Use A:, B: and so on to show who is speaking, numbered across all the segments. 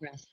A: breath.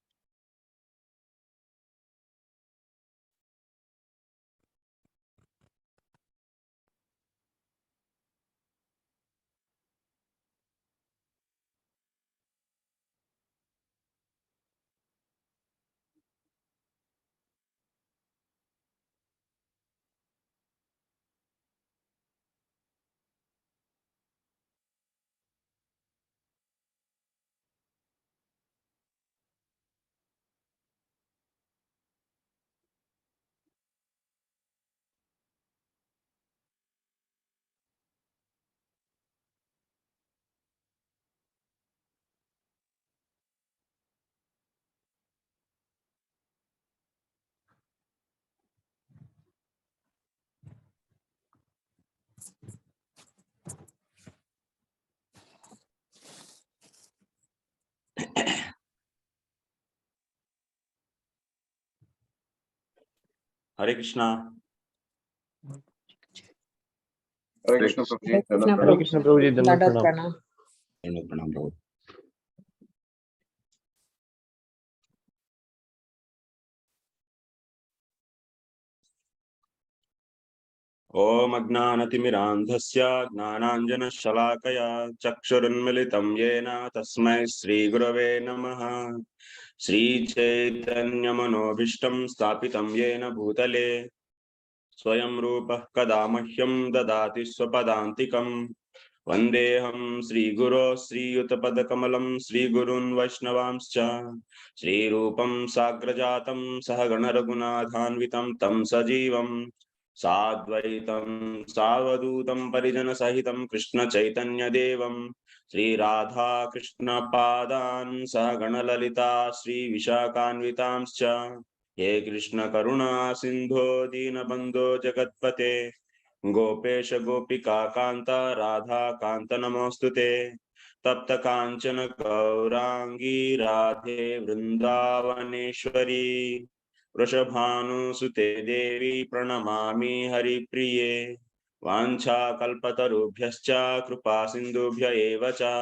B: Hare Krishna.
C: Hare Krishna Prabhuji.
D: Hare Krishna Prabhuji.
A: Dandavat pranam.
B: Pranam, Prabhu. Om Ajnanatimirandhasya Gnananjana-shalakaya Chakshurunmilitam Yena Tasmai Shri Gurave Namaha. Shri Chaitanya Manobhishtam Stapitam Yena Bhutale Swayam Rupah Kadamahyam Dadati Swapadantikam Vandeham Shri Guru Shri Yuttapadakamalam Shri Gurun Vaishnavamscha Shri Rupam Sagrajatam Sahagana Raghunathanvitam Tam Sajivam Sadvaitam Savadutam Parijana Sahitam Krishna Chaitanya Devam Shri Radha Krishna Padan Sahagana Lalita Shri Vishakhanvitamscha He Krishna Karuna Sindho Deenabandho Jagatpate Gopesh Gopika Kanta Radha Kanta Namostute Tapta Kanchana Gaurangi Radhe Vrindavaneshwari Vrishabhanu Sute Devi Pranamami Hari Priye Vancha Kalpatarubhyascha Krupa Sindubhya Evacha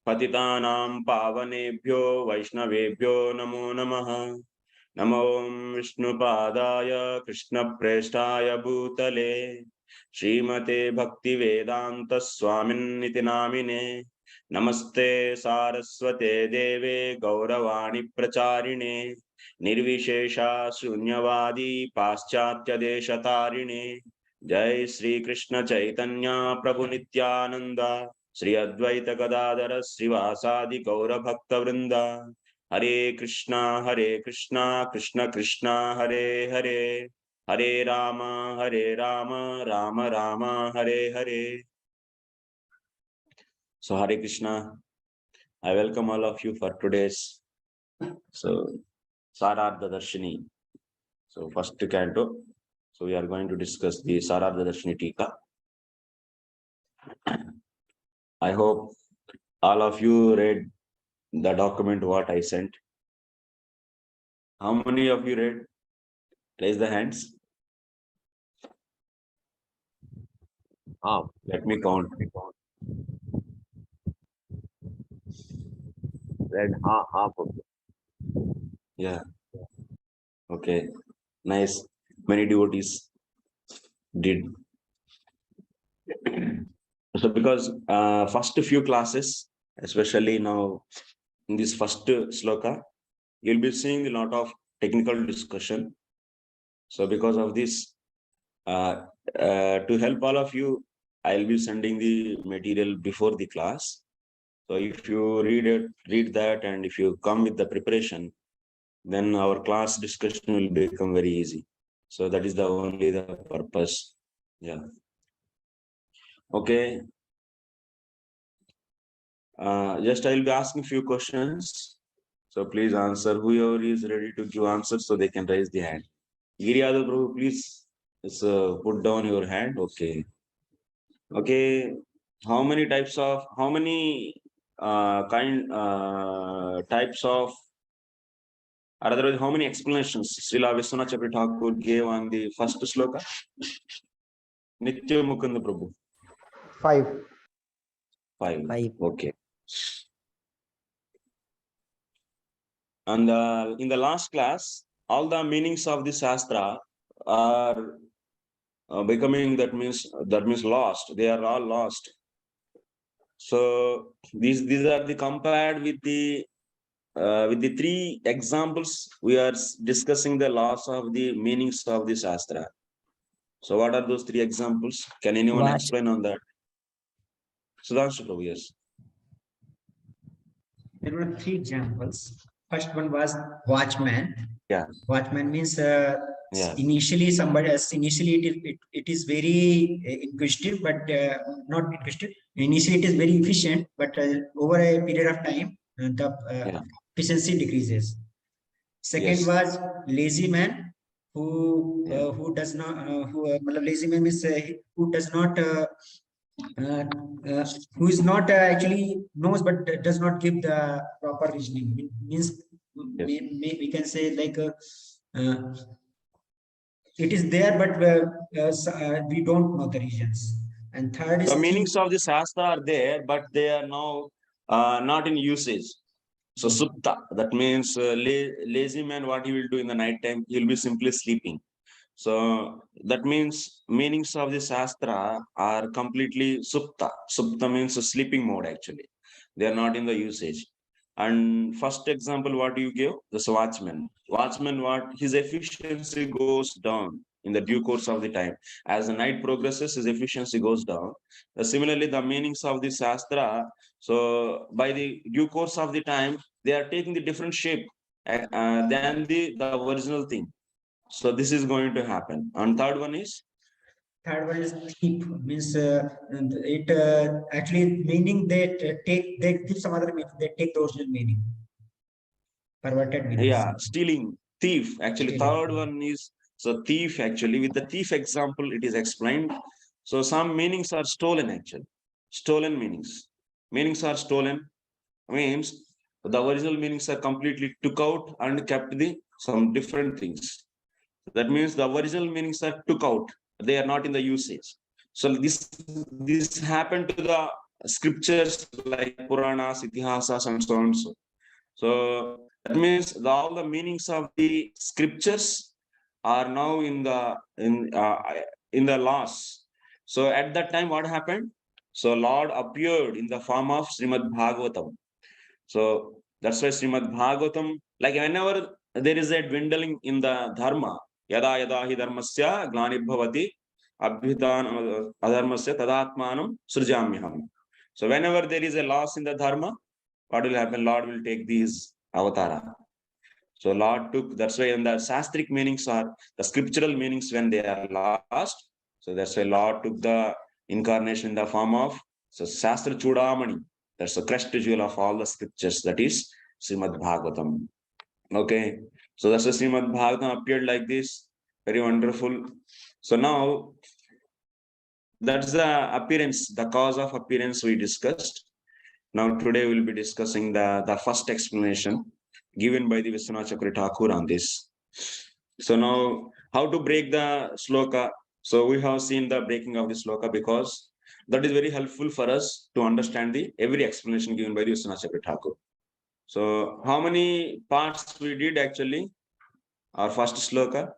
B: Patitanam Pavanebhyo Vaishnavebhyo Namo Namaha Namo Vishnupadaya Krishna Prestaya Bhutale Srimate Bhaktivedanta Swamin Niti Namine Namaste Saraswate Deve Gauravani Pracharine Nirvishesha Shunyavadi Paschatya Deshatarine Jai Sri Krishna Chaitanya Prabhu Nityananda Sri Advaita Gadadara Srivasadi Gaura Bhakta Vrinda Hare Krishna Krishna Krishna Hare Hare Hare Rama Rama Rama Hare Hare. So Hare Krishna, I welcome all of you for today's Sārārtha Darśini. So first canto. So we are going to discuss the Sārārtha Darśini Tīkā. I hope all of you read the document what I sent. How many of you read? Raise the hands. Let me count. Read half of it. Yeah. Okay. Nice. Many devotees did. So because first few classes, especially now in this first sloka, you'll be seeing a lot of technical discussion. So because of this, to help all of you, I'll be sending the material before the class. So if you read that, and if you come with the preparation, then our class discussion will become very easy. So that is only the purpose. Yeah. Okay. Just I'll be asking a few questions. So please answer. Whoever is ready to give answers, so they can raise the hand. Giriada Prabhu, please put down your hand. Okay. Okay. How many types of types of, or otherwise, how many explanations Srila Viśwanātha Ṭhākura gave on the first sloka? Nitya Mukunda Prabhu.
D: 5.
B: 5. Okay. And in the last class, all the meanings of the Shastra are becoming, that means lost. They are all lost. So these are the compared with the three examples. We are discussing the loss of the meanings of the Shastra. So what are those three examples? Can anyone
A: Watch.
B: explain on that? Sudhanshu Prabhu, yes.
A: There were three examples. First one was watchman.
B: Yeah.
A: Watchman means
B: Yeah.
A: initially somebody else, initially it is very inquisitive, but not inquisitive. Initially it is very efficient, but over a period of time, the efficiency decreases. Second
B: Yes.
A: was lazy man, who does not, lazy man means who does not who is not actually knows but does not give the proper reasoning. Means
B: Yes.
A: we can say like it is there, but we don't know the reasons. And third is
B: The meanings of the Shastra are there, but they are now not in usage. So supta, that means lazy man, what he will do in the night time, he will be simply sleeping. So that means meanings of the Shastra are completely supta. Supta means a sleeping mode actually. They are not in the usage. And first example, what you give? The watchman. Watchman, what his efficiency goes down in the due course of the time. As the night progresses, his efficiency goes down. Similarly, the meanings of the Shastra, so by the due course of the time, they are taking the different shape than the original thing. So this is going to happen. And third one is?
A: Third one is thief, means it actually meaning they give some other meaning, they take the original meaning. Perverted meaning.
B: Yeah, stealing, thief. Actually,
A: Stealing.
B: third one is, so thief actually, with the thief example, it is explained. So some meanings are stolen actually. Stolen meanings. Meanings are stolen, means the original meanings are completely took out and kept some different things. That means the original meanings are took out. They are not in the usage. So this happened to the scriptures like Puranas, Itihasas, and so on and so. So that means all the meanings of the scriptures are now in the loss. So at that time, what happened? So Lord appeared in the form of Srimad Bhagavatam. So that's why Srimad Bhagavatam, like whenever there is a dwindling in the dharma, yada yada hi dharmasya glanibhavati abhitan adharmasya tadatmanam srijamyaham. So whenever there is a loss in the dharma, what will happen? Lord will take these avatara. So Lord took, that's why in the Shastric meanings are the scriptural meanings when they are lost. So that's why Lord took the incarnation in the form of Shastra Chudamani. That's the crest jewel of all the scriptures. That is Srimad Bhagavatam. Okay. So that's why Srimad Bhagavatam appeared like this. Very wonderful. So now that's the appearance, the cause of appearance we discussed. Now today we'll be discussing the first explanation given by the Viśwanātha Ṭhākura on this. So now how to break the sloka. So we have seen the breaking of the sloka because that is very helpful for us to understand the every explanation given by the Viśwanātha Ṭhākura. So how many parts we did actually? Our first sloka?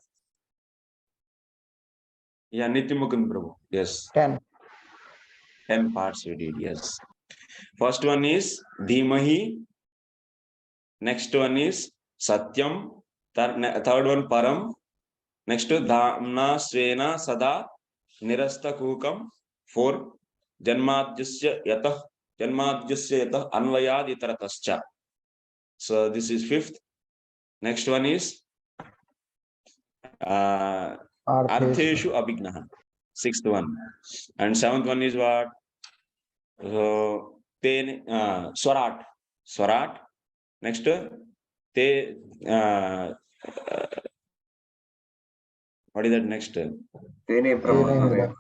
B: Yeah, Nityamukundan Prabhu. Yes.
D: 10.
B: 10 parts we did, yes. First one is Dhimahi. Next one is Satyam. Third one Param. Next Dhamna Svena Sada Nirasta Kukam. 4 Janmadjasya Yatah Anvayad Itaratascha. So this is fifth. Next one is Artheshu Abhignaha. Sixth one. And seventh one is what? So Swarat. Swarat. Next te what is that next?
C: Tene Brahma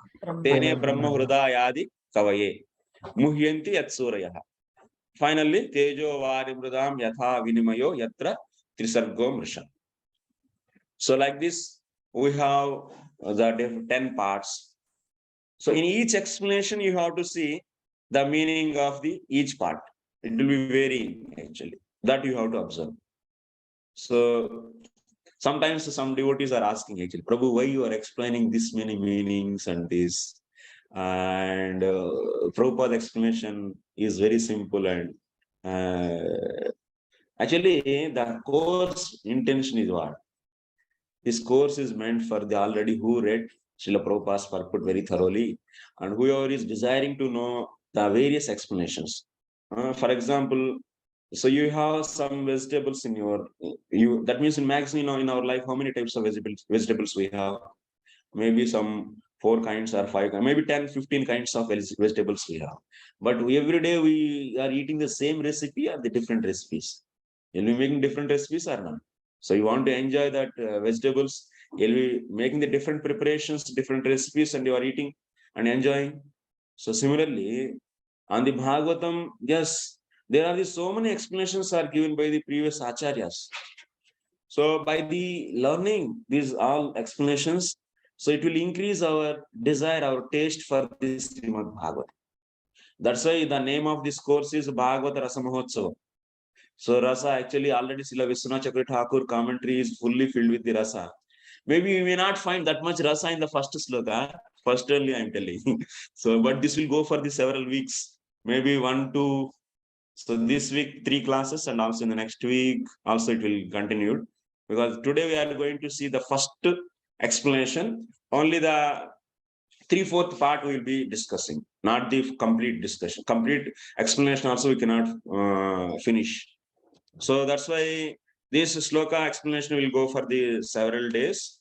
B: Tene Brahma Hrudayadi Kavaye Muhyanti Yatsurayah. Finally, Tejo Vari Brudam Yatha Vinimayo Yatra Trisargo Mrisha. So like this, we have the 10 parts. So in each explanation, you have to see the meaning of the each part. It will be varying actually. That you have to observe. So sometimes some devotees are asking actually, Prabhu, why you are explaining this many meanings and this? And Prabhupada explanation is very simple and actually the course intention is what? This course is meant for the already who read Srila Prabhupada's purport very thoroughly and whoever is desiring to know the various explanations. For example, so you have some vegetables in your that means in maximum in our life how many types of vegetables we have? Maybe some 4 kinds or 5 kinds, maybe 10-15 kinds of vegetables we have, but every day we are eating the same recipe or the different recipes. You'll be making different recipes or not? So you want to enjoy that vegetables, you'll be making the different preparations, different recipes, and you are eating and enjoying. So similarly on the Bhagavatam, yes, there are so many explanations are given by the previous acharyas. So by the learning these all explanations, so it will increase our desire, our taste for this Srimad Bhagavatam. That's why the name of this course is Bhagavata Rasa Mahotsavam. So Rasa actually already Srila Viśwanātha Ṭhākura commentary is fully filled with the Rasa. Maybe you may not find that much Rasa in the first sloka. First only I'm telling. So, but this will go for the several weeks. Maybe 1, 2. So this week 3 classes, and also in the next week also it will continue. Because today we are going to see the first explanation. Only the 3/4 part we will be discussing, not the complete discussion. Complete explanation also we cannot finish. So that's why this sloka explanation will go for the several days.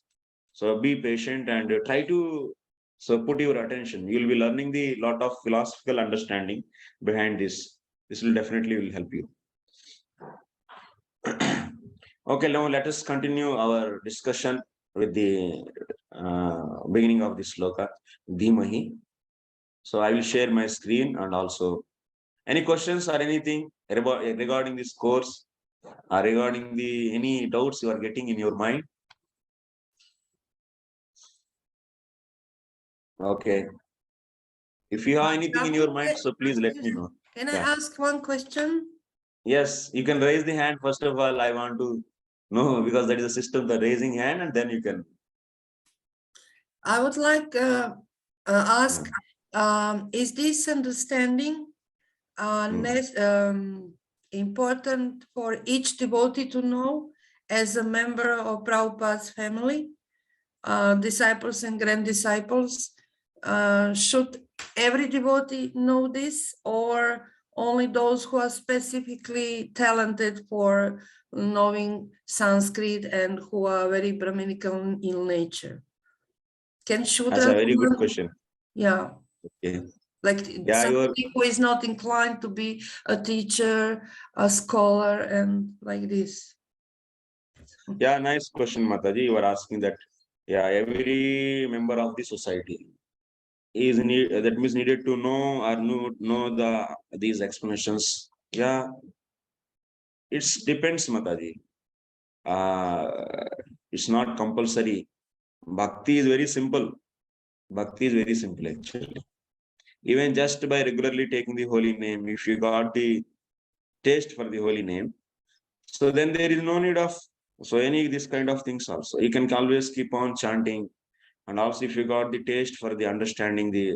B: So be patient and try to put your attention. You will be learning the lot of philosophical understanding behind this. This will definitely help you. Okay, now let us continue our discussion with the beginning of this sloka, Dhimahi. So I will share my screen, and also any questions or anything regarding this course or regarding the any doubts you are getting in your mind. Okay. If you have anything in your mind, so please let me know.
E: Can I ask one question?
B: Yes, you can raise the hand. First of all, I want to know, because that is a system, the raising hand, and then you can.
E: I would like ask, is this understanding important for each devotee to know as a member of Prabhupada's family, disciples and grand disciples? Should every devotee know this, or only those who are specifically talented for knowing Sanskrit and who are very Brahminical in nature? That's
B: a very good question.
E: Yeah.
B: Okay.
E: Like somebody who is not inclined to be a teacher, a scholar, and like this.
B: Yeah, nice question, Mataji. You are asking that. Yeah, every member of the society is needed to know or know these explanations. Yeah, it depends, Mataji. It's not compulsory. Bhakti is very simple. Bhakti is very simple actually. Even just by regularly taking the holy name, if you got the taste for the holy name, so then there is no need of any this kind of things also. You can always keep on chanting. And also if you got the taste for the understanding the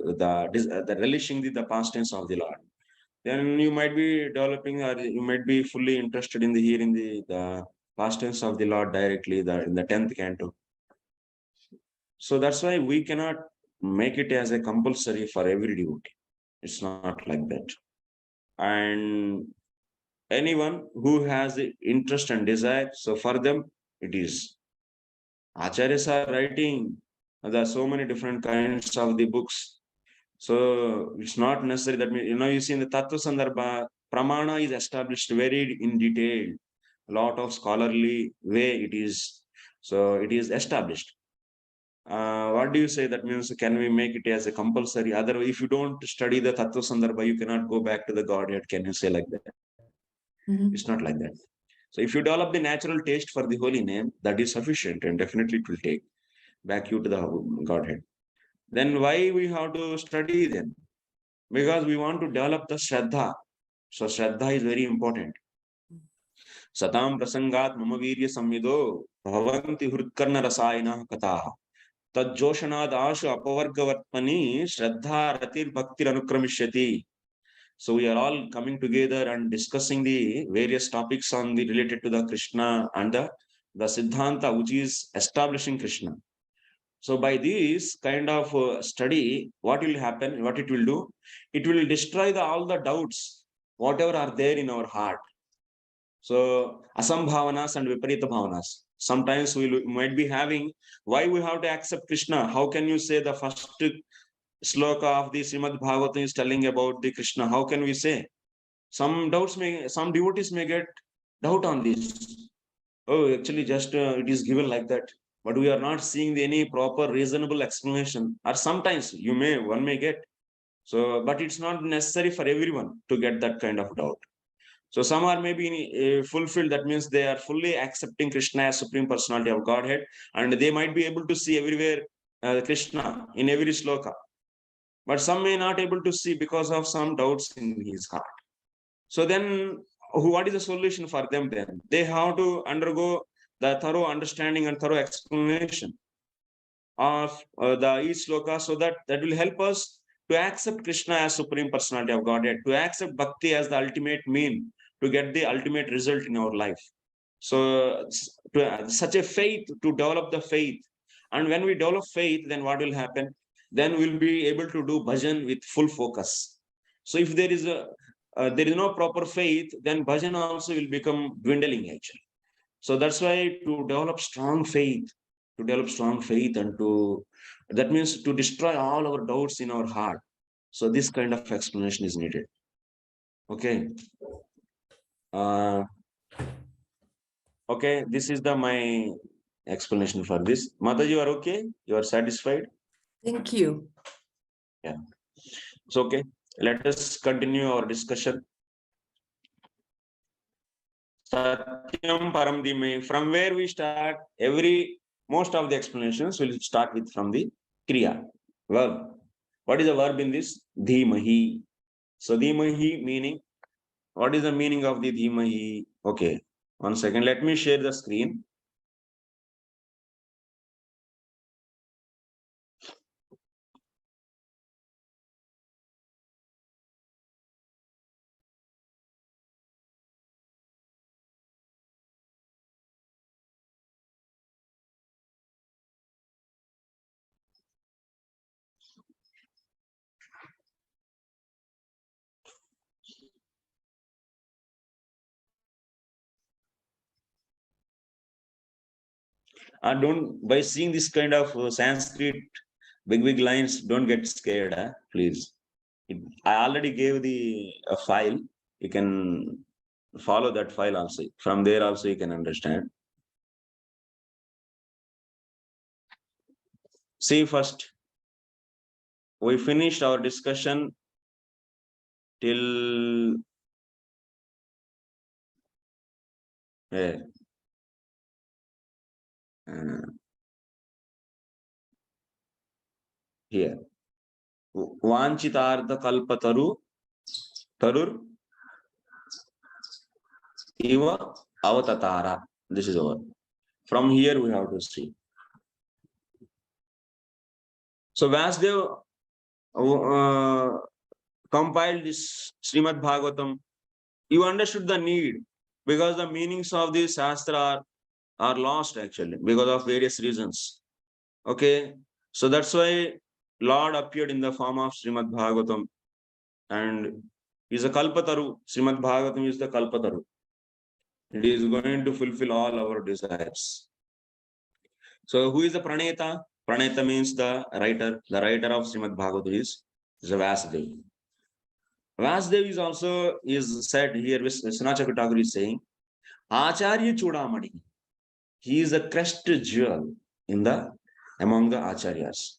B: relishing the past tense of the Lord, then you might be developing, or you might be fully interested in the hearing the past tense of the Lord directly in the 10th canto. So that's why we cannot make it as a compulsory for every devotee. It's not like that. And anyone who has the interest and desire, so for them it is. Acharyas are writing. There are so many different kinds of the books. So it's not necessary that, you see in the Tattva Sandarbha, Pramana is established very in detail. A lot of scholarly way it is. So it is established. What do you say? That means, can we make it as a compulsory? Otherwise, if you don't study the Tattva Sandarbha, you cannot go back to the Godhead. Can you say like that? It's not like that. So if you develop the natural taste for the holy name, that is sufficient, and definitely it will take back you to the Godhead. Then why we have to study then? Because we want to develop the Shraddha. So Shraddha is very important. Satam prasangat mama virya samyido bhavanti hrutkarna rasayana katah. Tad joshanad ashu apavargavatmani shraddha ratir bhaktir anukramishyati. So we are all coming together and discussing the various topics on the related to the Krishna and the Siddhanta, which is establishing Krishna. So by this kind of study, what will happen, what it will do? It will destroy all the doubts, whatever are there in our heart. So asambhavanas and viparita bhavanas. Sometimes we might be having, why we have to accept Krishna? How can you say the first sloka of the Srimad Bhagavatam is telling about the Krishna? How can we say? Some devotees may get doubt on this. Oh, actually just it is given like that. But we are not seeing any proper reasonable explanation. Or sometimes one may get. So, but it's not necessary for everyone to get that kind of doubt. So some are maybe fulfilled. That means they are fully accepting Krishna as Supreme Personality of Godhead. And they might be able to see everywhere Krishna in every sloka. But some may not able to see because of some doubts in his heart. So then what is the solution for them then? They have to undergo the thorough understanding and thorough explanation of the each sloka, so that will help us to accept Krishna as Supreme Personality of Godhead, to accept Bhakti as the ultimate mean, to get the ultimate result in our life. So such a faith, to develop the faith. And when we develop faith, then what will happen? Then we'll be able to do bhajan with full focus. So if there is no proper faith, then bhajan also will become dwindling actually. So that's why to develop strong faith, and that means to destroy all our doubts in our heart. So this kind of explanation is needed. Okay. Okay, this is my explanation for this. Mataji, you are okay? You are satisfied?
E: Thank you.
B: Yeah. So okay, let us continue our discussion. Satyam Param Dhimai. From where we start, most of the explanations will start with from the Kriya, verb. What is the verb in this? Dhimahi. So Dhimahi meaning, what is the meaning of the Dhimahi? Okay, 1 second. Let me share the screen. By seeing this kind of Sanskrit big lines, don't get scared, please. I already gave a file. You can follow that file also. From there also you can understand. See, first, we finished our discussion till where? Here. Vanchitartha kalpataru tarur iva avatatara. This is over. From here we have to see. So Vasudev compiled this Srimad Bhagavatam. You understood the need, because the meanings of the Shastra are lost actually because of various reasons. Okay, so that's why Lord appeared in the form of Srimad Bhagavatam, and is a Kalpataru. Srimad Bhagavatam is the Kalpataru. It is going to fulfill all our desires. So who is the Praneta? Praneta means the writer. The writer of Srimad Bhagavatam is Vasudev. Vasudev is also said here, Viśwanātha Ṭhākura is saying, Acharya Chudamani. He is a crest jewel among the Acharyas.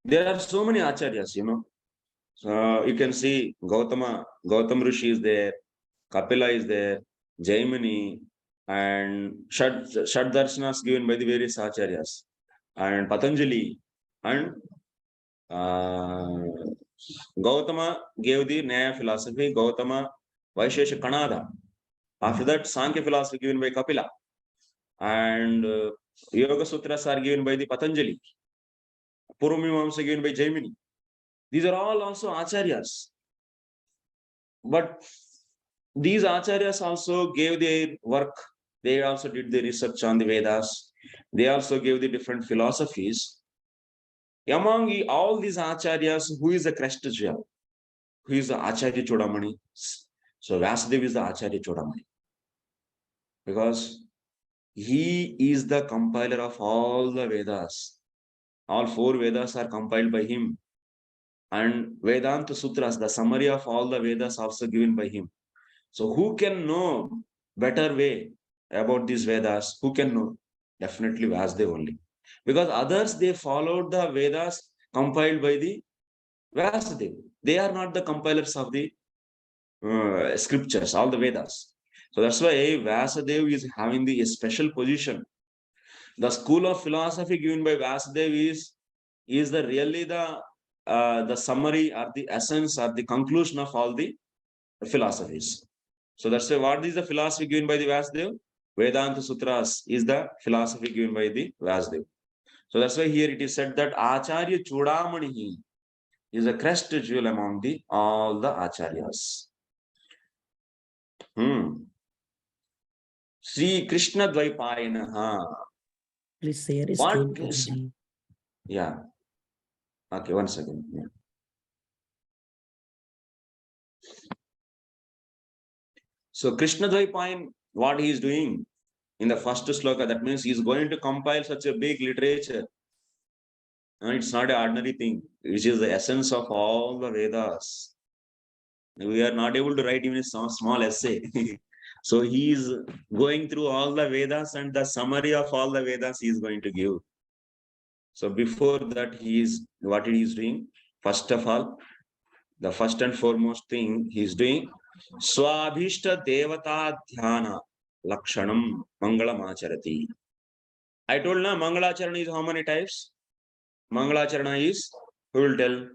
B: There are so many Acharyas, So you can see Gautam Rishi is there, Kapila is there, Jaimini, and Shad Darshanas given by the various Acharyas, and Patanjali, and Gautama gave the Nyaya philosophy, Gautama Vaishesha Kanada, After that, Sankhya philosophy given by Kapila. And Yoga Sutras are given by the Patanjali. Purvamimamsa given by Jaimini. These are all also acharyas. But these acharyas also gave their work. They also did the research on the Vedas. They also gave the different philosophies. Among all these acharyas, who is the crest jewel? Who is the Acharya Chodamani? So Vyasadeva is the Acharya Chodamani. Because he is the compiler of all the Vedas. All 4 Vedas are compiled by him. And Vedanta Sutras, the summary of all the Vedas, also given by him. So who can know better way about these Vedas? Who can know? Definitely Vyasadeva only. Because others, they followed the Vedas compiled by the Vyasadeva. They are not the compilers of the scriptures, all the Vedas. So that's why Vyasadeva is having the special position. The school of philosophy given by Vyasadeva is the really the summary or the essence or the conclusion of all the philosophies. So that's why what is the philosophy given by the Vyasadeva? Vedanta Sutras is the philosophy given by the Vyasadeva. So that's why here it is said that Acharya Chudamani is a crest jewel among all the acharyas. Sri Krishna Dvaipayanaha.
F: Please share a screen, Prabhuji.
B: Yeah. Okay, 1 second. Yeah. So Krishna Dvaipayan, what he is doing in the first sloka, that means he is going to compile such a big literature. And it's not an ordinary thing, which is the essence of all the Vedas. We are not able to write even a small essay. So he is going through all the Vedas and the summary of all the Vedas he is going to give. So before that, what he is doing? First of all, the first and foremost thing he is doing, Swabhishta Devata Dhyana Lakshanam Mangalam Acharati. I told now Mangalacharana is how many types? Mangalacharana is, who will tell?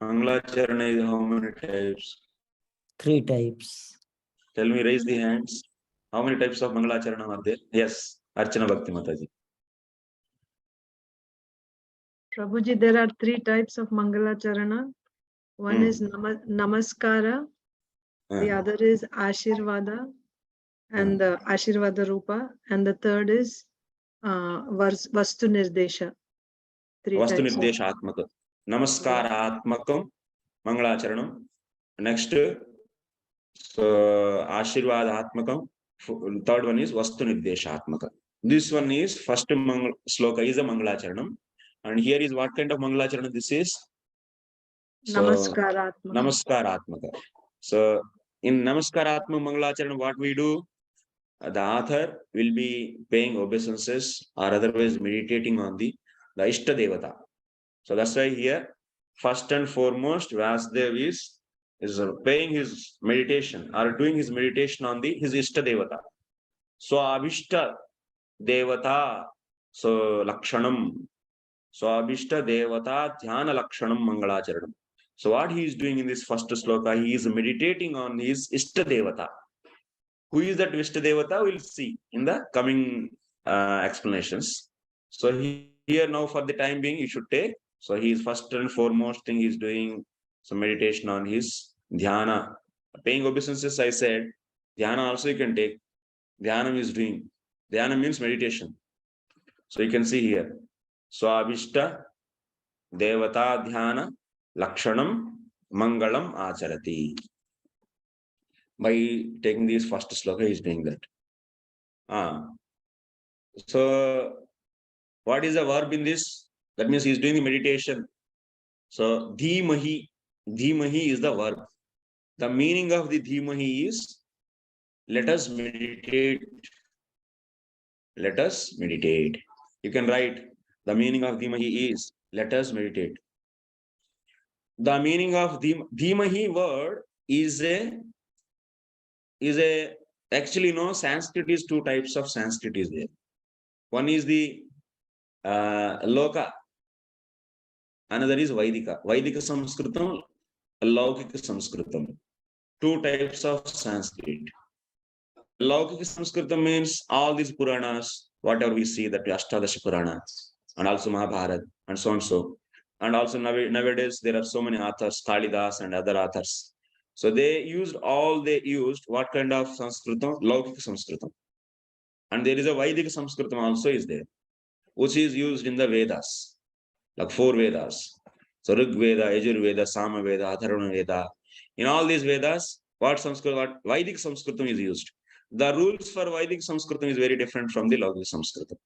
B: Mangalacharana is how many types?
F: 3 types.
B: Tell me, raise the hands. How many types of Mangalacharana are there? Yes, Archana Bhakti Mataji.
G: Prabhuji, there are 3 types of Mangalacharana. One is Namaskara, the other is Ashirvada, and the Ashirvada Rupa, and the third is Vastu Nirdesha. 3
B: Vastu
G: types.
B: Nirdesha Atmaka. Namaskara Atmakam Mangalacharanam. Next, so Ashirvada Atmakam. Third one is Vastu Nirdesha Atmaka. This one is first sloka is a Mangalacharanam. And here is what kind of Mangalacharanam this is? So, Namaskaratmaka. So in Namaskaratmaka Mangalacharanam, what we do? The author will be paying obeisances or otherwise meditating on the Ishta Devata. So that's why here, first and foremost, Vyasadeva is paying his meditation or doing his meditation on his Ishta Devata. So Abhishta Devata, so Lakshanam. So Abhishta Devata Dhyana Lakshanam Mangalacharanam. So what he is doing in this first sloka, he is meditating on his Ishta Devata. Who is that Ishta Devata? We'll see in the coming explanations. So here now for the time being, you should take. So he is first and foremost thing he is doing some meditation on his dhyana. Paying obeisances, I said, dhyana also you can take. Dhyana is doing. Dhyana means meditation. So you can see here. Swabhishta Devata Dhyana Lakshanam Mangalam Acharati. By taking this first sloka, he is doing that. So what is the verb in this? That means he is doing the meditation. So Dhimahi. Dhimahi is the verb. The meaning of the Dhimahi is let us meditate. Let us meditate. You can write the meaning of Dhimahi is let us meditate. The meaning of Dhimahi word is actually no Sanskrit is 2 types of Sanskrit is there. One is the Loka, another is Vaidika. Vaidika Sanskritam, Laukika Sanskritam. 2 types of Sanskrit. Laukika Samskrita means all these Puranas, whatever we see, that Ashtadasha Puranas, and also Mahabharata, and so and so. And also nowadays, there are so many authors, Kalidas and other authors. So they used what kind of Sanskritam? Laukika Sanskritam. And there is a Vaidika Sanskritam also is there, which is used in the Vedas, like 4 Vedas. So Rig Veda, Yajur Veda, Sama Veda, Atharvana Veda. In all these Vedas, what Vaidic Sanskritam is used. The rules for Vaidic Sanskritam is very different from the Laukika Sanskritam.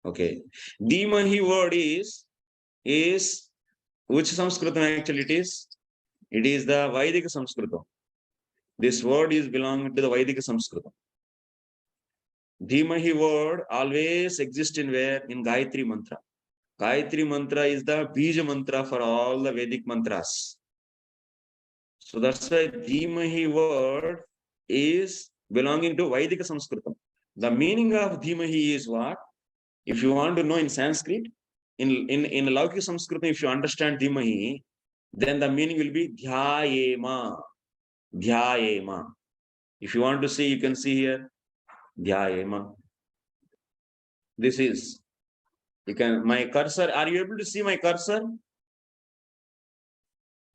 B: Okay. Dhimahi word is which Sanskritam actually it is? It is the Vaidic Sanskritam. This word is belonging to the Vaidic Sanskritam. Dhimahi word always exists in where? In Gayatri Mantra. Gayatri Mantra is the Bija Mantra for all the Vedic mantras. So that's why Dhimahi word is belonging to Vaidika Sanskritam. The meaning of Dhimahi is what? If you want to know in Sanskrit, in Laukika Sanskritam, if you understand Dhimahi, then the meaning will be Dhyayema. Dhyayema. If you want to see, you can see here. Dhyayema. This is. You can, my cursor, are you able to see my cursor?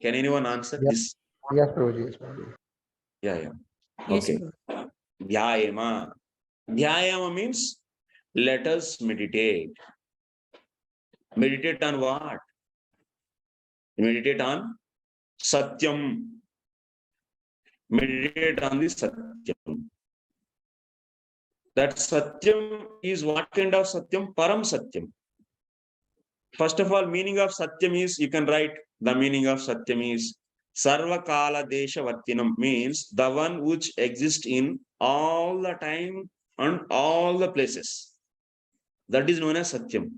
B: Can anyone answer this?
D: Yes, Prabhuji. Yes, Prabhuji.
B: Yeah.
E: Yes,
B: Okay. Dhyayema. Dhyayema means let us meditate. Meditate on what? Meditate on Satyam. Meditate on the Satyam. That Satyam is what kind of Satyam? Param Satyam. First of all, meaning of Satyam is, you can write the meaning of Satyam is Sarva Kala Desha Vartinam, means the one which exists in all the time and all the places. That is known as Satyam.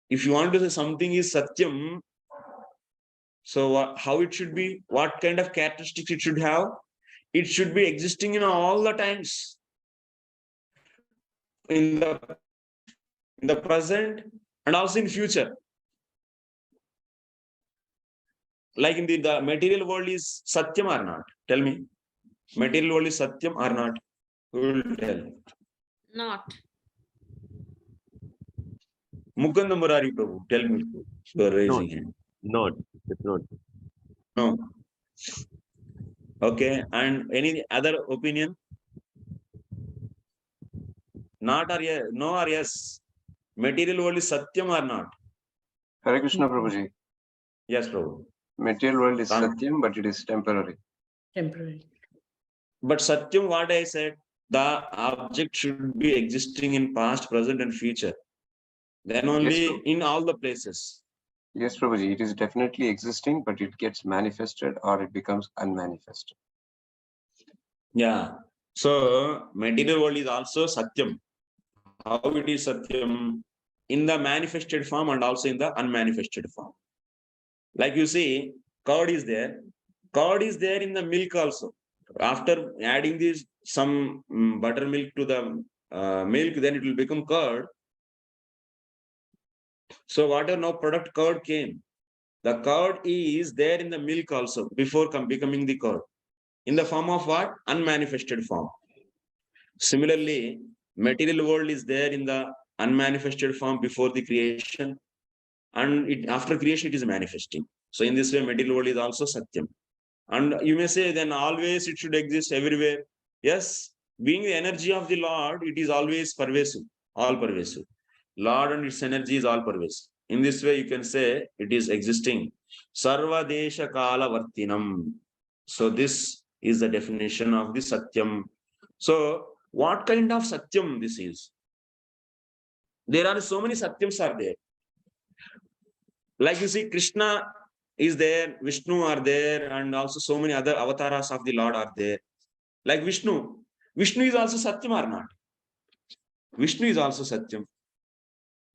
B: If you want to say something is Satyam, so how it should be? What kind of characteristics it should have? It should be existing in all the times. In the present and also in future. Like in the material world is Satyam or not? Tell me. Material world is Satyam or not? Who will tell?
E: Not.
B: Mukunda Murari Prabhu, tell me. You are raising hand.
H: Not. It's not.
B: No. Okay. And any other opinion? Not or yes? No or yes? Material world is Satyam or not?
C: Hare Krishna Prabhuji.
B: Yes, Prabhu.
C: Material world is Satyam, but it is temporary.
E: Temporary.
B: But Satyam, what I said, the object should be existing in past, present, and future. Then only
C: Yes,
B: in all the places.
C: Yes, Prabhuji, it is definitely existing, but it gets manifested or it becomes unmanifested.
B: Yeah. So material world is also Satyam. How it is Satyam? In the manifested form and also in the unmanifested form. Like you see, curd is there. Curd is there in the milk also. After adding this some buttermilk to the milk, then it will become curd. So whatever now product curd came, the curd is there in the milk also before becoming the curd. In the form of what? Unmanifested form. Similarly, material world is there in the unmanifested form before the creation, and after creation it is manifesting. So in this way, material world is also Satyam. And you may say then always it should exist everywhere. Yes, being the energy of the Lord, it is always pervasive, all pervasive. Lord and its energy is all pervasive. In this way, you can say it is existing. Sarva Desha Kala Vartinam. So this is the definition of the Satyam. So what kind of Satyam this is? There are so many Satyams are there. Like you see, Krishna is there, Vishnu are there, and also so many other avatars of the Lord are there. Like Vishnu. Vishnu is also Satyam or not? Vishnu is also Satyam.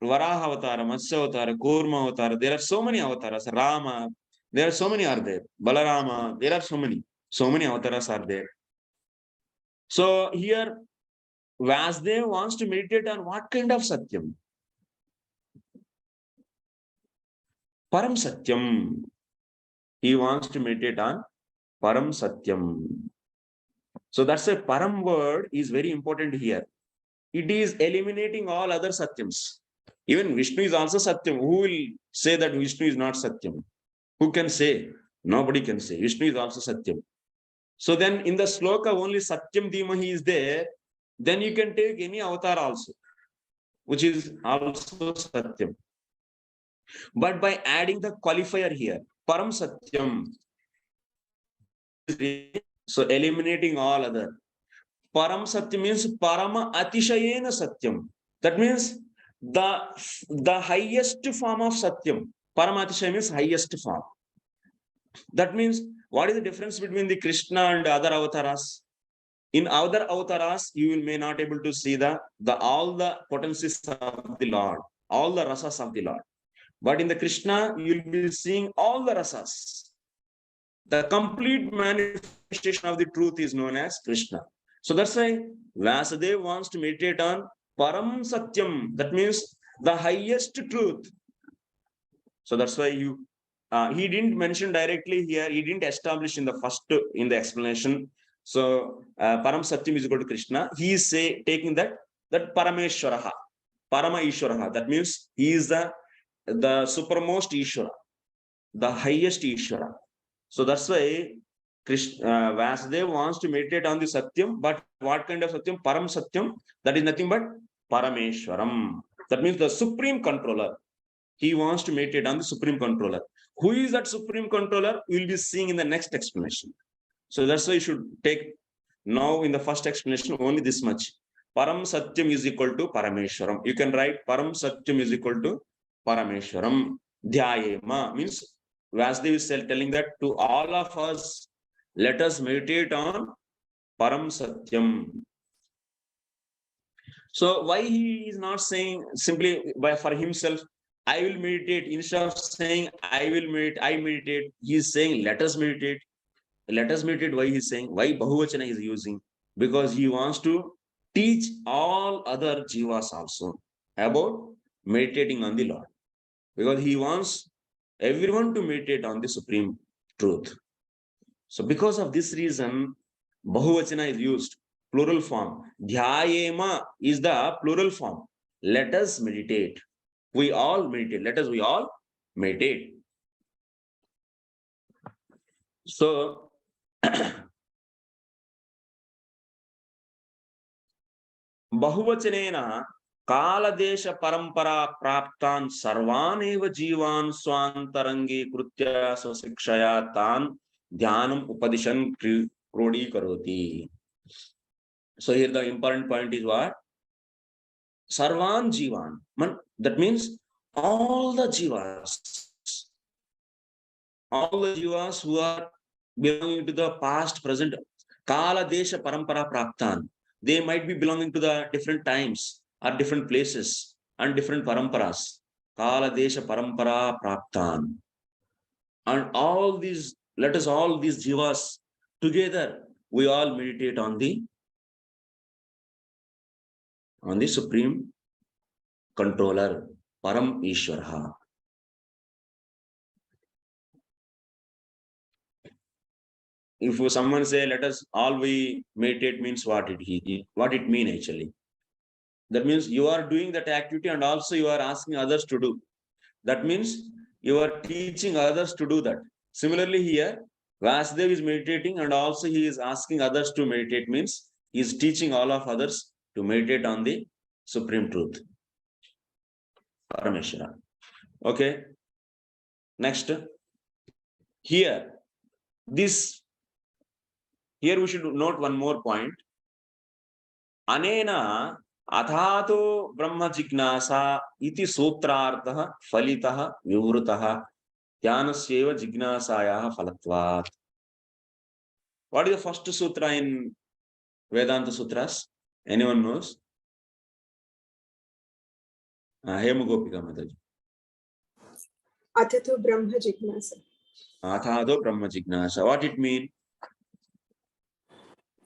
B: Varaha Avatara, Matsya Avatara, Kurma Avatara. There are so many avatars. Rama. There are so many are there. Balarama. There are so many. So many avatars are there. So here, Vasudev wants to meditate on what kind of Satyam? Param Satyam. He wants to meditate on Param Satyam. So that's a param word is very important here. It is eliminating all other satyams. Even Vishnu is also satyam. Who will say that Vishnu is not satyam? Who can say? Nobody can say. Vishnu is also satyam. So then in the sloka only satyam dhimahi is there. Then you can take any avatar also, which is also satyam. But by adding the qualifier here, param satyam, so eliminating all other. Param satyam means parama atishayena satyam. That means the highest form of satyam. Parama atishaya means highest form. That means what is the difference between the Krishna and other avatars? In other avatars, you may not able to see all the potencies of the Lord, all the rasas of the Lord. But in the Krishna, you will be seeing all the rasas. The complete manifestation of the truth is known as Krishna. So that's why Vyasadeva wants to meditate on Param Satyam. That means the highest truth. So that's why he didn't mention directly here. He didn't establish in the explanation. So Param Satyam is equal to Krishna. He is taking that Parameshwaraha, Parama Ishwaraha. That means he is the supermost Ishwara, the highest Ishwara. So that's why Vyasadeva wants to meditate on the Satyam, but what kind of Satyam? Param Satyam, that is nothing but Parameshwaram. That means the supreme controller. He wants to meditate on the supreme controller. Who is that supreme controller? We will be seeing in the next explanation. So that's why you should take now in the first explanation only this much. Param Satyam is equal to Parameshwaram. You can write Param Satyam is equal to Parameshwaram. Dhyayema means Vyasadeva is telling that to all of us, let us meditate on Param Satyam. So why he is not saying simply for himself, I will meditate, instead of saying I meditate, he is saying let us meditate. Let us meditate. Why he is saying? Why Bahuvachana is using? Because he wants to teach all other jivas also about meditating on the Lord. Because he wants everyone to meditate on the supreme truth. So because of this reason, Bahuvachana is used, plural form. Dhyayema is the plural form. Let us meditate. We all meditate. We all meditate. So, Bahuvachanena Kaladesha Parampara Praptan Sarvaneva Jivan Swantarangi Krutya Swasikshaya Tan Dhyanam Upadishan Krodi Karoti. So here the important point is what? Sarvan Jivan. That means all the jivas who are belonging to the past, present, Kala Desha Parampara Praptan. They might be belonging to the different times or different places and different paramparas. Kala Desha Parampara Praptan. And all these, let us all these jivas together, we all meditate on the supreme controller, Param Ishwara. If someone say, let us all we meditate, means what it mean actually? That means you are doing that activity and also you are asking others to do. That means you are teaching others to do that. Similarly here, Vyasadeva is meditating and also he is asking others to meditate, means he is teaching all of others to meditate on the supreme truth. Parameshwara. Okay. Next. Here we should note one more point. Anena Athato Brahma Jignasa iti Sūtrārtha Falitaha Vivrutaha Dhyanasya Jignasayaha Falatvat. What is the first sutra in Vedanta Sutras? Anyone knows? Hemagopika Mataji.
H: Athato Brahma Jignasa.
B: Athato Brahma Jignasa. What it mean?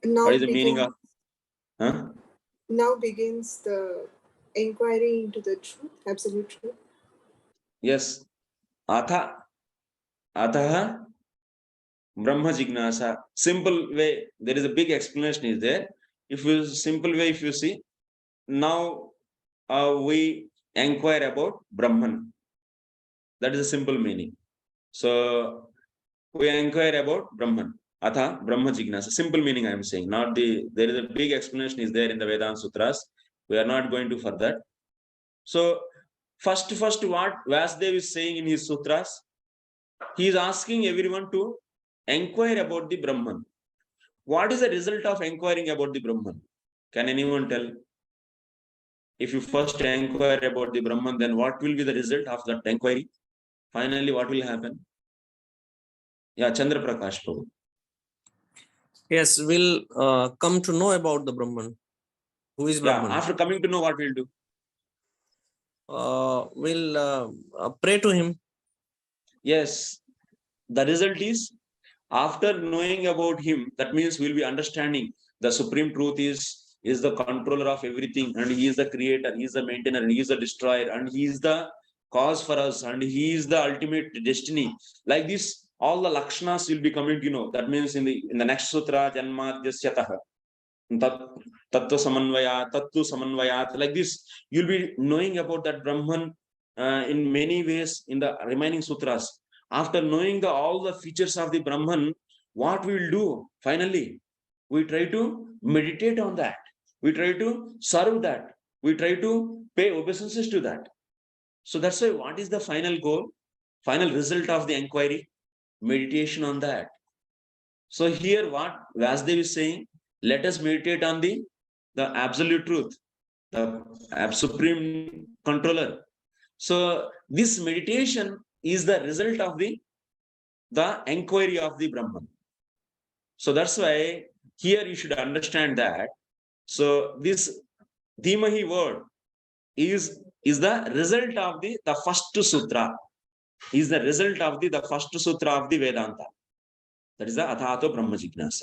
H: Now
B: what is the meaning of?
H: Now begins the inquiry into the truth, absolute truth.
B: Yes. Ataha Brahma Jignasa. Simple way, there is a big explanation is there. If you simple way, if you see, now we inquire about Brahman. That is a simple meaning. So we inquire about Brahman. Atha Brahma Jignasa. Simple meaning I am saying. Not there is a big explanation is there in the Vedanta Sutras. We are not going to further. So first what Vasudev is saying in his sutras, he is asking everyone to inquire about the Brahman. What is the result of inquiring about the Brahman? Can anyone tell? If you first inquire about the Brahman, then what will be the result of that inquiry? Finally, what will happen? Yeah, Chandra Prakash Prabhu.
I: Yes, we'll come to know about the Brahman. Who is Brahman?
B: Yeah, after coming to know, what we'll do?
I: We'll pray to him.
B: Yes, the result is, after knowing about him, that means we'll be understanding the supreme truth is the controller of everything, and he is the creator, he is the maintainer, and he is the destroyer, and he is the cause for us, and he is the ultimate destiny. Like this, all the lakshanas will be coming to know. That means in the next sutra, Janmadyasyatah, Tattva Samanvayat, like this, you'll be knowing about that Brahman in many ways in the remaining sutras. After knowing all the features of the Brahman, what we will do? Finally, we try to meditate on that. We try to serve that. We try to pay obeisances to that. So that's why, what is the final goal? Final result of the inquiry? Meditation on that. So here what Vasudev is saying, let us meditate on the absolute truth, the supreme controller. So this meditation is the result of the inquiry of the Brahman. So that's why here you should understand that. So this Dhimahi word is the result of the first sutra. Is the result of the first sutra of the Vedanta. That is the Athato Brahma Jignasa.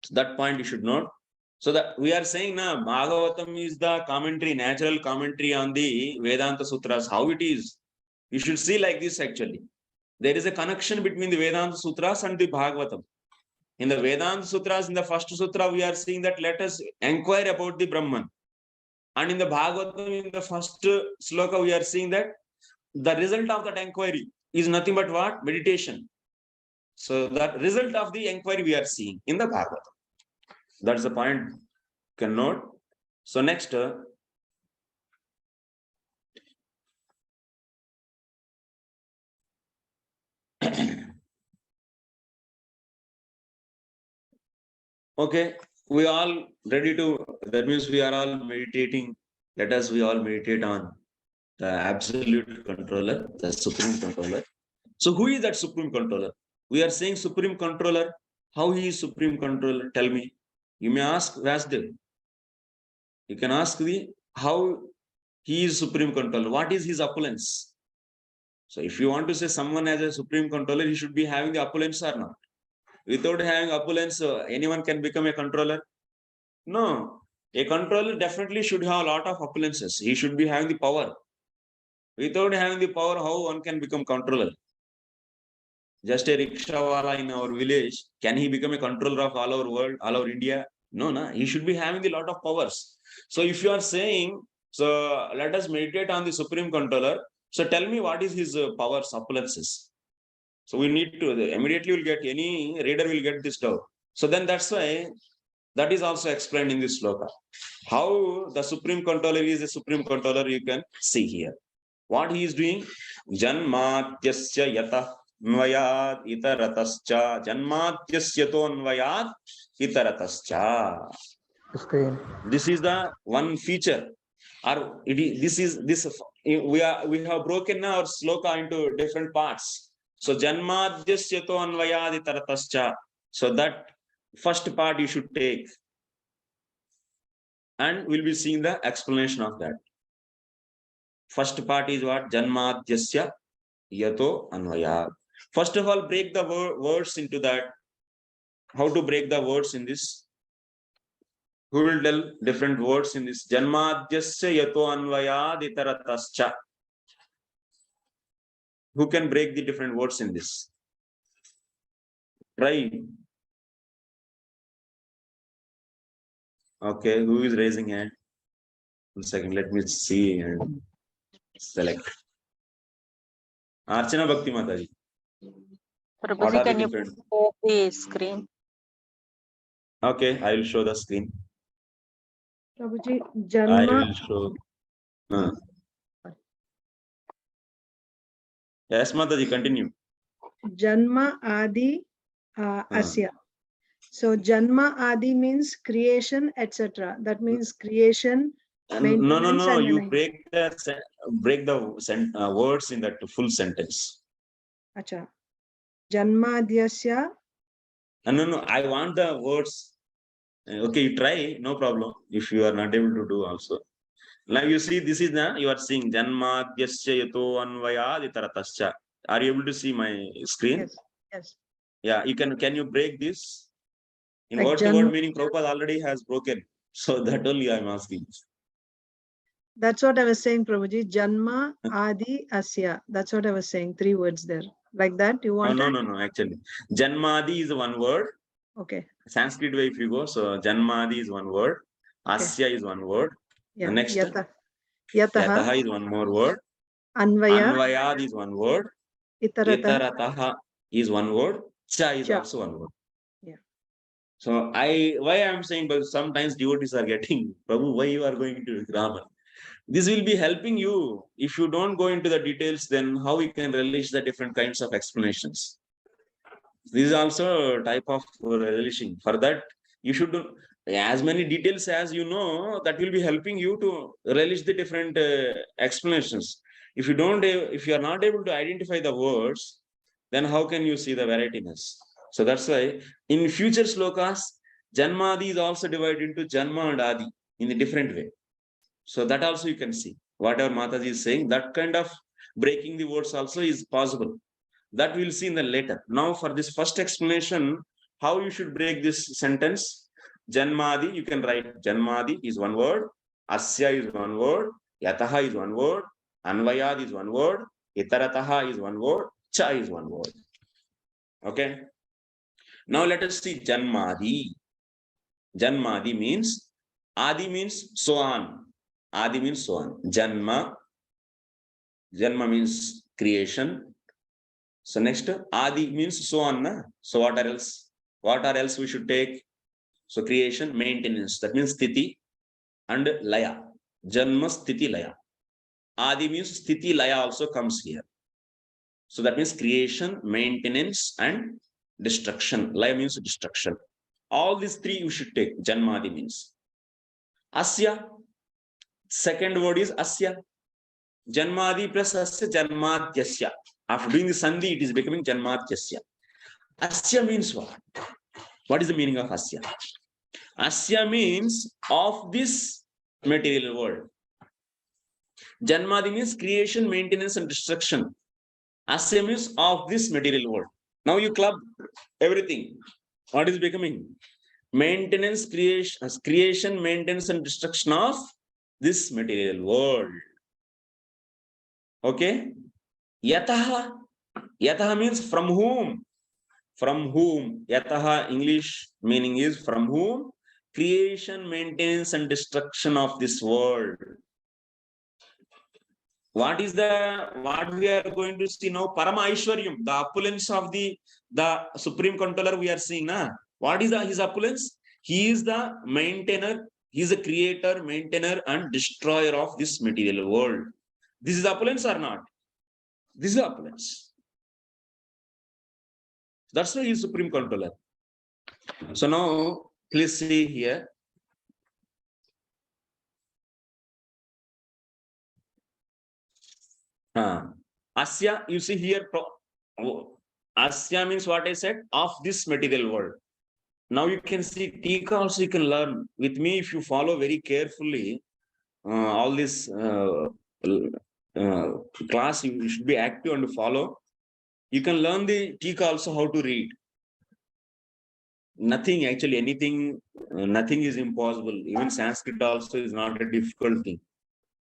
B: So that point you should note. So that we are saying now, Bhagavatam is the commentary, natural commentary on the Vedanta Sutras. How it is? You should see like this actually. There is a connection between the Vedanta Sutras and the Bhagavatam. In the Vedanta Sutras, in the first sutra, we are seeing that let us inquire about the Brahman. And in the Bhagavatam, in the first sloka, we are seeing that the result of that inquiry is nothing but what? Meditation. So that result of the inquiry we are seeing in the Bhagavatam. That's the point you can note. So next, okay, we all ready to, that means we are all meditating. Let us we all meditate on the absolute controller, the supreme controller. So who is that supreme controller? We are saying supreme controller. How he is supreme controller? Tell me. You may ask Vasudev. You can ask how he is supreme controller. What is his opulence? So if you want to say someone as a supreme controller, he should be having the opulence or not. Without having opulence, anyone can become a controller? No. A controller definitely should have a lot of opulences. He should be having the power. Without having the power, how one can become controller? Just a rickshawala in our village, can he become a controller of all our world, all our India? No, no. He should be having a lot of powers. So if you are saying, so let us meditate on the supreme controller. So tell me what is his powers, opulences. So we need to, immediately will get, any reader will get this doubt. So then that's why, that is also explained in this sloka. How the supreme controller is a supreme controller, you can see here. What he is doing? Janmatyasya yata Nvayat itaratascha janmatyasyato nvayat itaratascha. This is the one feature. Or we have broken our sloka into different parts. So janmadyasyato nvayat itaratascha. So that first part you should take. And we'll be seeing the explanation of that. First part is what? Janmadyasya yato anvayat. First of all, break the words into that. How to break the words in this? Who will tell different words in this? Janmadyasya yato anvayad itaratascha. Who can break the different words in this? Try. Okay, who is raising hand? 1 second, let me see and select. Archana Bhakti Mataji. What are
J: Prabhuji,
B: the
J: can you
B: different?
J: share the screen?
B: Okay, I will show the screen.
G: Prabhuji,
B: I
G: Janma,
B: will show. Yes, Mataji, continue.
G: Janma Adi Asya. So Janma Adi means creation, etc. That means creation, maintenance,
B: No.
G: and
B: You
G: then
B: break the words in that full sentence.
G: Acha. Janma Adyasya.
B: No. I want the words. Okay, you try. No problem. If you are not able to do also. Now you see, this is you are seeing Janmadhyasya yato anvayad itaratascha. Are you able to see my screen?
G: Yes. Yes.
B: Yeah, you can you break this? In
G: Like
B: word to word meaning, Prabhupada already has broken. So that only I am asking.
G: That's what I was saying, Prabhuji. Janma Adi Asya. That's what I was saying. 3 words there. Like that, you want?
B: No. Actually, Janmadi is one word.
G: Okay.
B: Sanskrit way, if you go, so Janmadi is one word. Asya is one word.
G: Yeah.
B: Next,
G: Yataha
B: Yataha is one more word.
G: Anvaya
B: Anvayad is one word. Itarataha is one word. Cha is also one word.
G: Yeah.
B: So why I am saying, but sometimes devotees are getting, Prabhu, why you are going into grammar? This will be helping you. If you don't go into the details, then how you can relish the different kinds of explanations. This is also a type of relishing. For that, you should do as many details as you know. That will be helping you to relish the different explanations. If you are not able to identify the words, then how can you see the varietiness? So that's why in future slokas, Janmadi is also divided into Janma and Adi in a different way. So that also you can see. Whatever Mataji is saying, that kind of breaking the words also is possible. That we'll see in the later. Now for this first explanation, how you should break this sentence. Janmadi, you can write Janmadi is one word, Asya is one word, Yataha is one word, Anvayad is one word, Itarataha is one word, Cha is one word. Okay. Now let us see Janmadi. Janmadi means, Adi means so on. Adi means so on. Janma means creation. So next, Adi means so on. Na? So what are else? What are else we should take? So creation, maintenance. That means Sthiti and Laya. Janma, Sthiti, Laya. Adi means Sthiti, Laya also comes here. So that means creation, maintenance, and destruction. Laya means destruction. All these 3 you should take. Janmadi means. Asya. Second word is Asya. Janmadi plus Asya, Janmadyasya. After doing the Sandhi, it is becoming Janmadyasya. Asya means what? What is the meaning of Asya? Asya means of this material world. Janmadi means creation, maintenance, and destruction. Asya means of this material world. Now you club everything. What is becoming? Maintenance, creation, maintenance, and destruction of this material world. Okay? Yataha. Yataha means from whom? From whom? Yataha, English meaning is from whom? Creation, maintenance, and destruction of this world. What we are going to see now? Parama Aishwaryam, the opulence of the Supreme Controller we are seeing. Na? What is his opulence? He is the maintainer, he is the creator, maintainer, and destroyer of this material world. This is opulence or not? This is opulence. That's why he is Supreme Controller. So now, please see here. Asya, you see here, Asya means what I said, of this material world. Now you can see Tīkā also you can learn. With me, if you follow very carefully, all this class, you should be active and follow. You can learn the Tīkā also how to read. Nothing, actually, anything, nothing is impossible. Even Sanskrit also is not a difficult thing.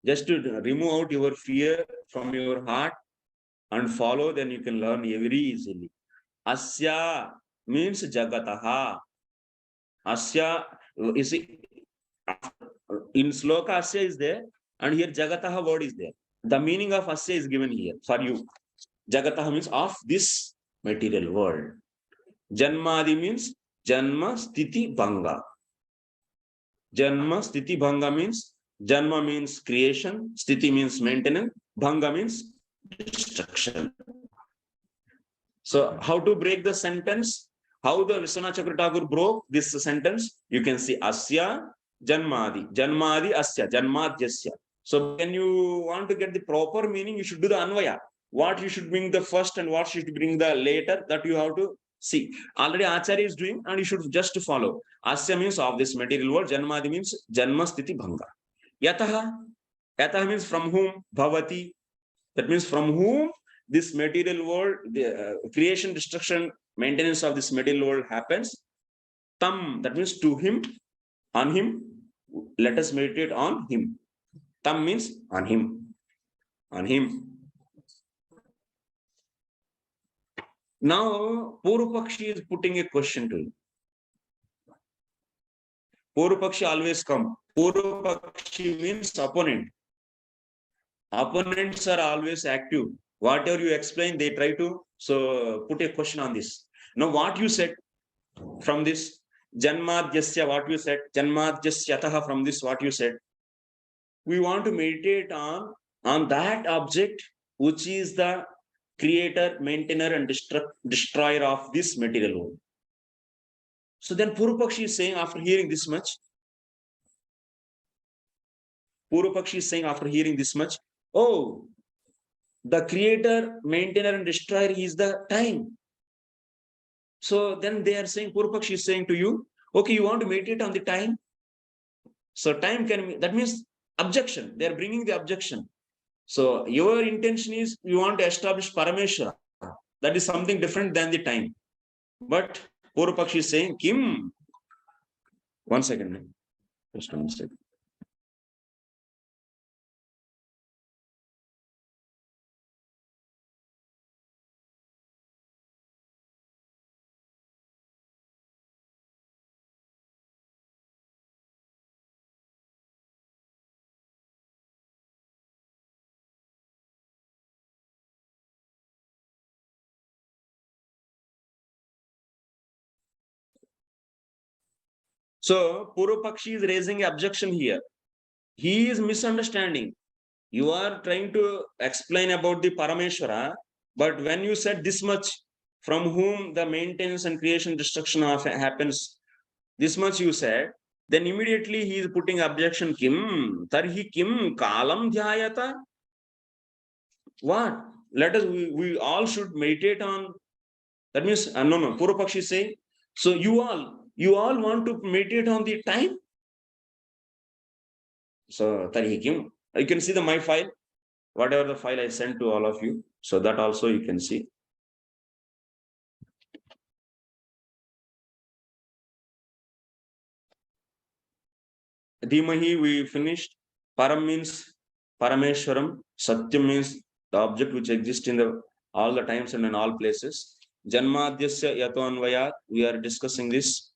B: Just to remove out your fear from your heart and follow, then you can learn very easily. Asya means Jagataha. Asya, you see, in sloka Asya is there, and here Jagataha word is there. The meaning of Asya is given here for you. Jagataha means of this material world. Janmadi means Janma Sthiti Bhanga. Janma Sthiti Bhanga means Janma means creation, Sthiti means maintenance, Bhanga means destruction. So how to break the sentence? How the Viśwanātha Ṭhākura broke this sentence? You can see Asya Janmadi. Janmadi Asya. Janmadhyasya. So when you want to get the proper meaning, you should do the Anvaya. What you should bring the first and what you should bring the later, that you have to see. Already Acharya is doing, and you should just follow. Asya means of this material world. Janmadi means Janma Sthiti Bhanga. Yataha. Yataha means from whom? Bhavati. That means from whom this material world, the creation, destruction, maintenance of this material world happens. Tam, that means to him, on him. Let us meditate on him. Tam means on him. On him. Now, Purupakshi is putting a question to you. Purupakshi always come. Purupakshi means opponent. Opponents are always active. Whatever you explain, they try to put a question on this. Now, what you said from this, Janmadhyasya, what you said, Janmadhyasyataha, from this, what you said, we want to meditate on that object which is the creator, maintainer, and destroyer of this material world. So then Purupakshi is saying, after hearing this much, oh, the creator, maintainer, and destroyer is the time. So then they are saying, Purupakshi is saying to you, okay, you want to meditate on the time? So time can, that means objection. They are bringing the objection. So your intention is you want to establish Parameshwara. That is something different than the time. But Purupakshi is saying, Kim? 1 second. Just 1 second. So Purupakshi is raising an objection here. He is misunderstanding. You are trying to explain about the Parameshwara, but when you said this much, from whom the maintenance and creation destruction happens, this much you said, then immediately he is putting objection, Kim? Tarhi Kim Kalam Dhyayata? What? Let us, we all should meditate on. That means, no, Purupakshi is saying, so you all want to meditate on the time? So, Tarhi Kim, you can see my file, whatever the file I sent to all of you. So that also you can see. Dhimahi, we finished. Param means Parameshwaram. Satyam means the object which exists in all the times and in all places. Janmadhyasya yato anvayat. We are discussing this.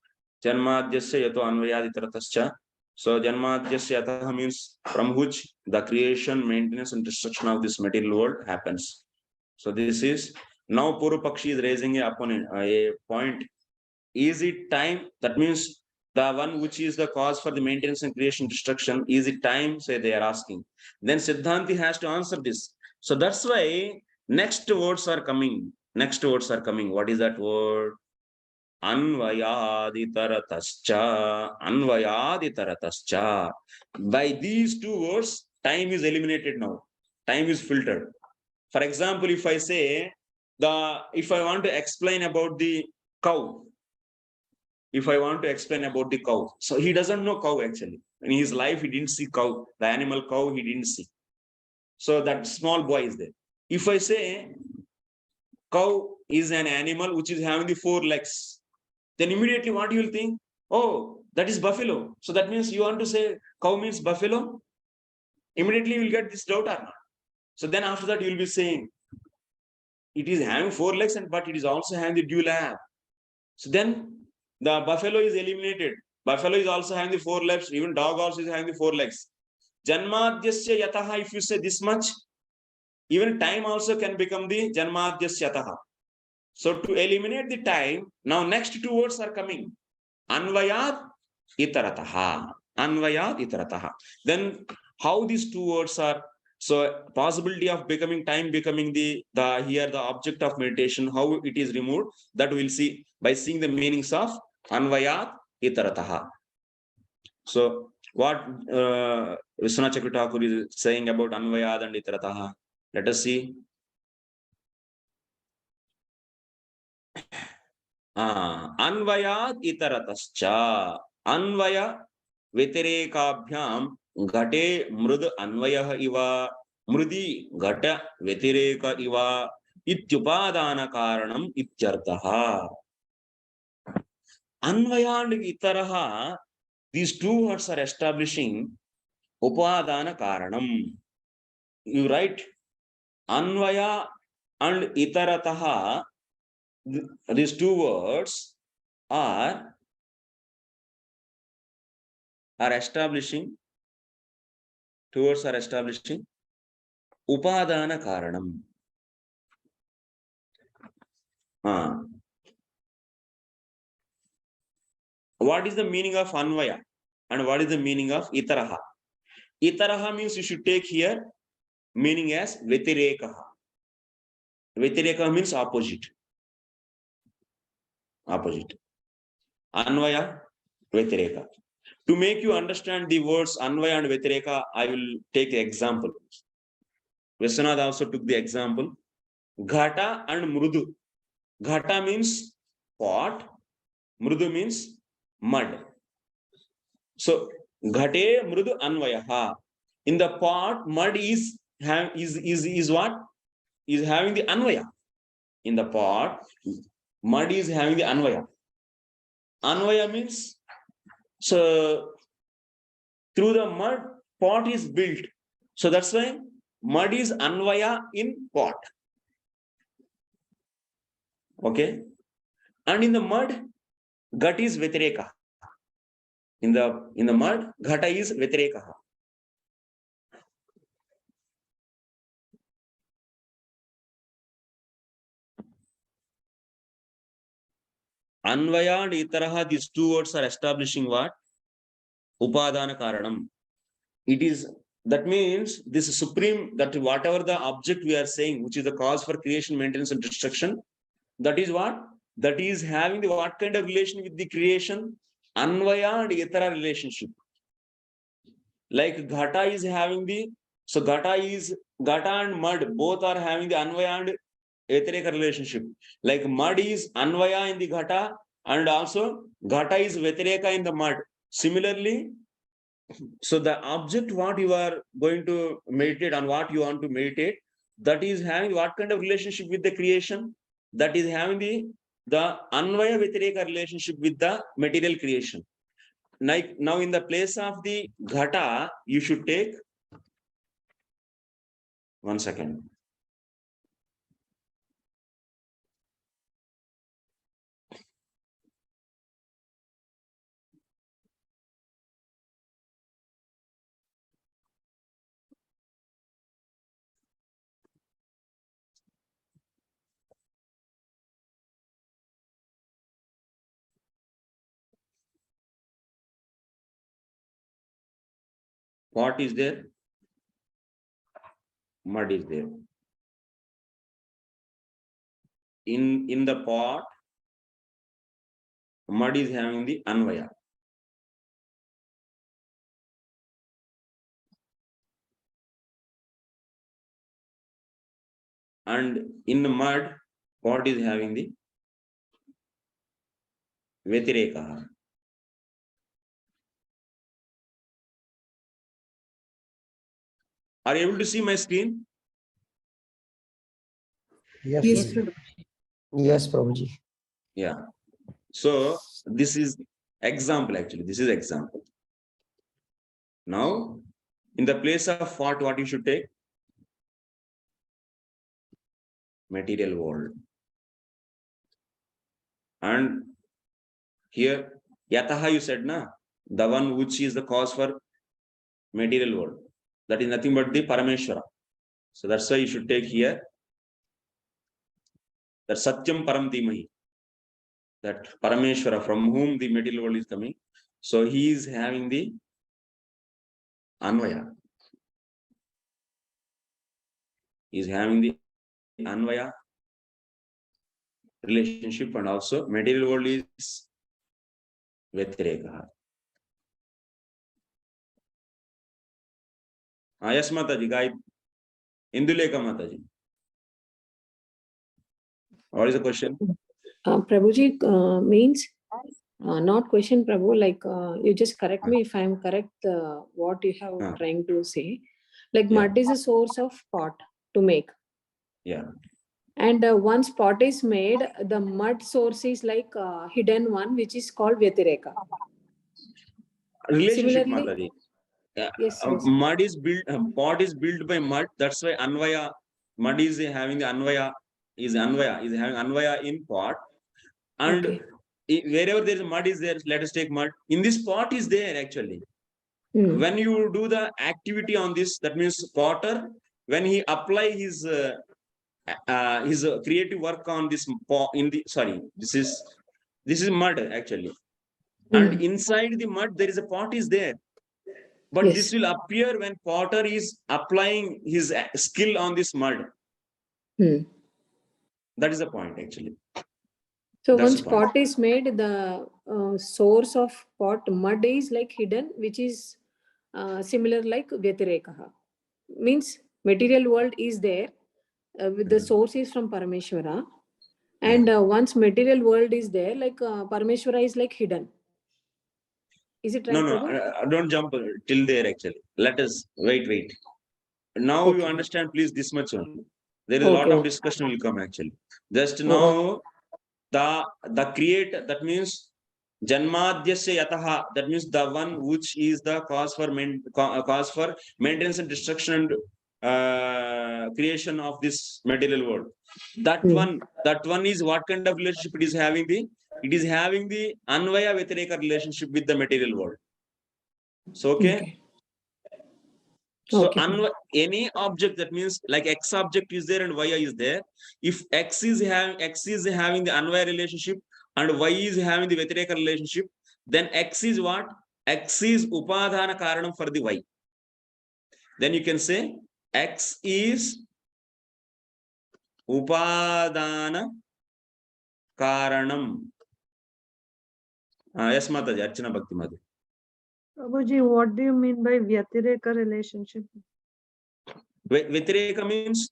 B: Janmadhyasya yato anvayat itaratascha. So Janmadhyasya yataha means from which the creation, maintenance, and destruction of this material world happens. So this is, now Purupakshi is raising a point. Is it time? That means the one which is the cause for the maintenance and creation destruction, is it time? Say they are asking. Then Siddhanti has to answer this. So that's why next words are coming. What is that word? Anvayaditaratascha. By these two words, time is eliminated now. Time is filtered. For example, if I say, if I want to explain about the cow, so he doesn't know cow actually. In his life, he didn't see cow, the animal cow, he didn't see. So that small boy is there. If I say cow is an animal which is having the 4 legs, then immediately what you will think? Oh, that is buffalo. So that means you want to say cow means buffalo? Immediately you will get this doubt or not. So then after that you will be saying, it is having 4 legs, but it is also having the dual ab. So then the buffalo is eliminated. Buffalo is also having the 4 legs. Even dog also is having the 4 legs. Janmadhyasya yataha, if you say this much, even time also can become the Janmadhyasya yataha. So to eliminate the time, now next 2 words are coming. Anvayat itarataha. Anvayat itarataha. Then how these 2 words are? So possibility of becoming time becoming the here the object of meditation, how it is removed, that we'll see by seeing the meanings of Anvayat itarataha. So what Viśwanātha Ṭhākura is saying about Anvayat and itarataha? Let us see. Anvayat itaratascha. Anvaya vyatireka Ghate mrud anvayah iva mrudi ghata vyatireka iva ityupadana karanam ityartaha. Anvaya and itaraha, these 2 words are establishing upadana karanam. You write Anvaya and itarataha, these 2 words are establishing, 2 words are establishing upadana karanam. What is the meaning of Anvaya and what is the meaning of Itaraha? Itaraha means you should take here meaning as Vyatirekaha. Vyatireka means opposite. Opposite. Anvaya, Vyatireka. To make you understand the words Anvaya and Vyatireka, I will take the example. Viśwanātha also took the example. Ghata and Mrudu. Ghata means pot, Mrudu means mud. So Ghate Mrudu Anvayaha. In the pot, mud is what? Is having the Anvaya. In the pot, mud is having the Anvaya. Anvaya means, so through the mud, pot is built. So that's why mud is Anvaya in pot. Okay. And in the mud, Ghat is Vyatireka. In the mud, Ghata is Vyatireka. Anvaya and Itaraha, these 2 words are establishing what? Upadana Karanam. It is, that means this supreme, that whatever the object we are saying, which is the cause for creation, maintenance and destruction, that is what? That is having the what kind of relation with the creation? Anvaya and Itara relationship. Like Ghata is having the, so Ghata and mud, both are having the Anvaya and Vyatireka relationship. Like mud is Anvaya in the Ghata and also Ghata is Vyatireka in the mud. Similarly, so the object what you are going to meditate on, what you want to meditate, that is having what kind of relationship with the creation? That is having the Anvaya Vyatireka relationship with the material creation. Like now in the place of the Ghata, you should take, 1 second. What is there? Mud is there. In the pot, mud is having the Anvaya. And in the mud, pot is having the Vyatireka. Are you able to see my screen?
D: Yes,
H: Yes,
D: Prabhuji.
H: Prabhuji.
D: Yes, Prabhuji.
B: Yeah. So this is example actually. This is example. Now, in the place of what you should take? Material world. And Here, Yataha you said, na? The one which is the cause for material world. That is nothing but the Parameshwara. So that's why you should take here that Satyam Param Dhimahi. That Parameshwara, from whom the material world is coming. So he is having the Anvaya. He is having the Anvaya relationship, and also material world is Vyatireka. Yes, Mataji, guide. Induleka Mataji. What is the question?
J: Prabhuji, means not question, Prabhu, like you just correct me if I am correct what you have trying to say. Like mud is a source of pot to make.
B: Yeah.
J: And once pot is made, the mud source is like hidden one, which is called Vyatireka.
B: Relationship,
J: Similarly,
B: Mataji. Yeah.
J: yes, yes.
B: Mud is built, pot is built by mud. That's why Anvaya, mud is having the Anvaya, is having Anvaya in pot. And
J: Okay.
B: Wherever there is mud is there, let us take mud. In this pot is there actually.
J: Hmm.
B: When you do the activity on this, that means potter, when he apply his creative work on this pot in the, sorry, this is mud actually. And inside the mud, there is a pot is there. But
J: Yes.
B: this will appear when potter is applying his skill on this mud. That is the point actually.
J: So
B: That's
J: once
B: the point.
J: pot is made, the source of pot mud is like hidden, which is similar like Vyatirekaha. Means material world is there, with the source is from Parameshwara. And once material world is there, like Parameshwara is like hidden. Is it right?
B: No, don't jump till there actually. Let us wait. Now
J: Okay.
B: you understand, please, this much only. There is a lot of discussion will come actually. Just now, the creator, that means Janmadhyasya Yataha, that means the one which is the cause for maintenance and destruction and creation of this material world. That one is what kind of relationship it is having? It is having the Anvaya Vyatireka relationship with the material world. So okay. So any object, that means like X object is there and Y is there. If X is having the Anvaya relationship and Y is having the Vyatireka relationship, then X is what? X is Upadhana Karanam for the Y. Then you can say X is Upadhana Karanam. Yes, Mataji, Archana Bhakti Mataji.
G: Prabhuji, what do you mean by Vyatireka relationship?
B: Vyatireka means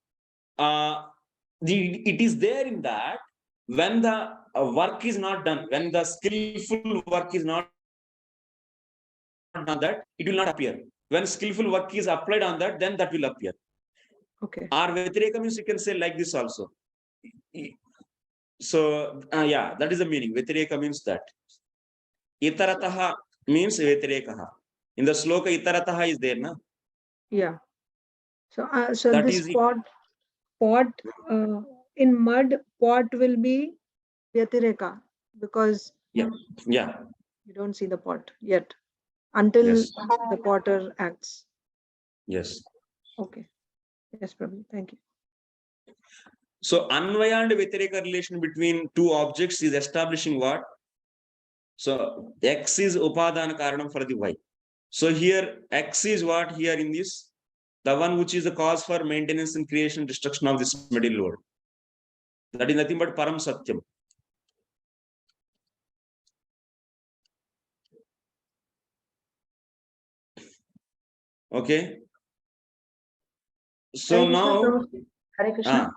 B: it is there in that when the work is not done, when the skillful work is not done, that it will not appear. When skillful work is applied on that, then that will appear.
G: Okay.
B: Or Vyatireka means you can say like this also. So yeah, that is the meaning. Vyatireka means that. Itarataha means Vyatirekaha. In the sloka, Itarataha is there, na?
G: Yeah. So
B: That
G: this
B: is
G: pot in mud, pot will be Vyatireka because
B: yeah.
G: you don't see the pot yet until the potter acts.
B: Yes.
G: Okay. Yes, Prabhu. Thank you.
B: So Anvaya and Vyatireka relation between two objects is establishing what? So X is Upadana Karanam for the Y. So here X is what here in this? The one which is the cause for maintenance and creation and destruction of this material world. That is nothing but Param Satyam. Okay. So now,
K: Hare Krishna.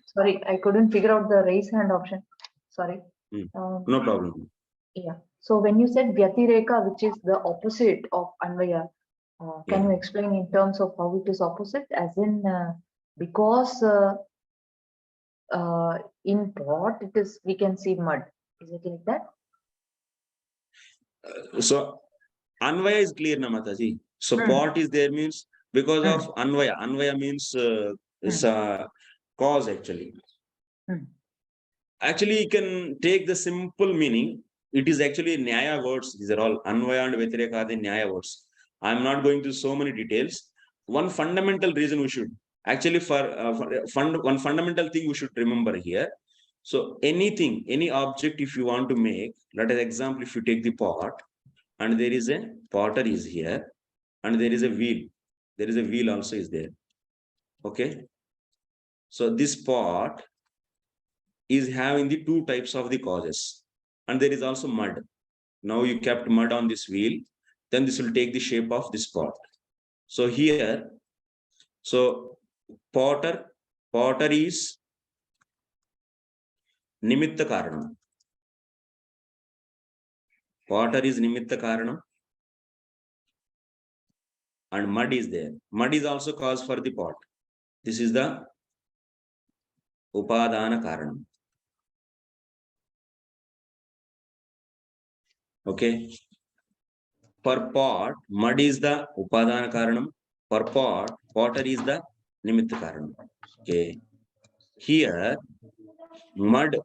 K: Sorry, I couldn't figure out the raise hand option. Sorry.
B: No problem.
K: Yeah. So when you said Vyatireka, which is the opposite of Anvaya, can you explain in terms of how it is opposite? As in, because in pot, it is, we can see mud. Is it like that?
B: So Anvaya is clear, na Mataji. So pot is there means because of Anvaya. Anvaya means is a cause actually. Actually, you can take the simple meaning. it is actually Nyaya words. These are all Anvaya and Vyatireka are the Nyaya words. I'm not going to so many details. One fundamental reason we should actually one fundamental thing we should remember here. So anything, any object, if you want to make, let us example, if you take the pot and there is a potter is here and there is a wheel. There is a wheel also is there. Okay. So this pot is having the two types of the causes, and there is also mud. Now you kept mud on this wheel, then this will take the shape of this pot. So here, so potter is nimitta karanam. Potter is nimitta karanam, and mud is there. Mud is also cause for the pot. This is the upadana karanam. Okay. For pot, mud is the upadana karanam. For pot, potter is the nimitta karanam. Okay. Here, mud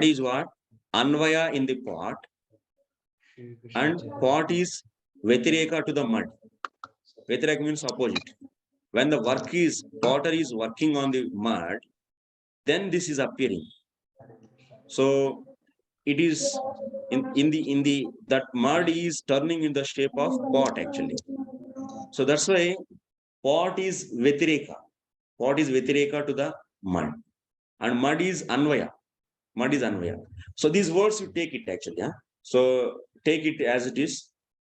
B: is what? Anvaya in the pot, and pot is Vyatireka to the mud. Vyatireka means opposite. When the potter is working on the mud, then this is appearing. So it is that mud is turning in the shape of pot actually. So that's why pot is Vyatireka. Pot is Vyatireka to the mud, and mud is Anvaya. Mud is Anvaya. So these words you take it actually. Huh? So take it as it is.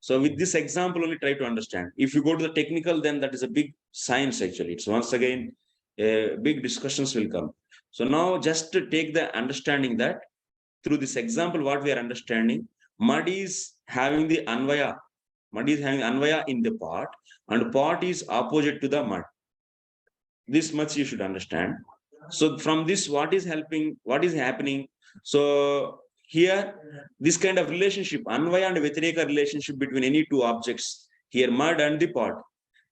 B: So with this example only try to understand. If you go to the technical, then that is a big science actually. It's once again big discussions will come. So now just to take the understanding that through this example, what we are understanding, mud is having the Anvaya. Mud is having Anvaya in the pot, and pot is opposite to the mud. This much you should understand. So from this, what is happening? So here, this kind of relationship, Anvaya and Vyatireka relationship between any two objects, here mud and the pot,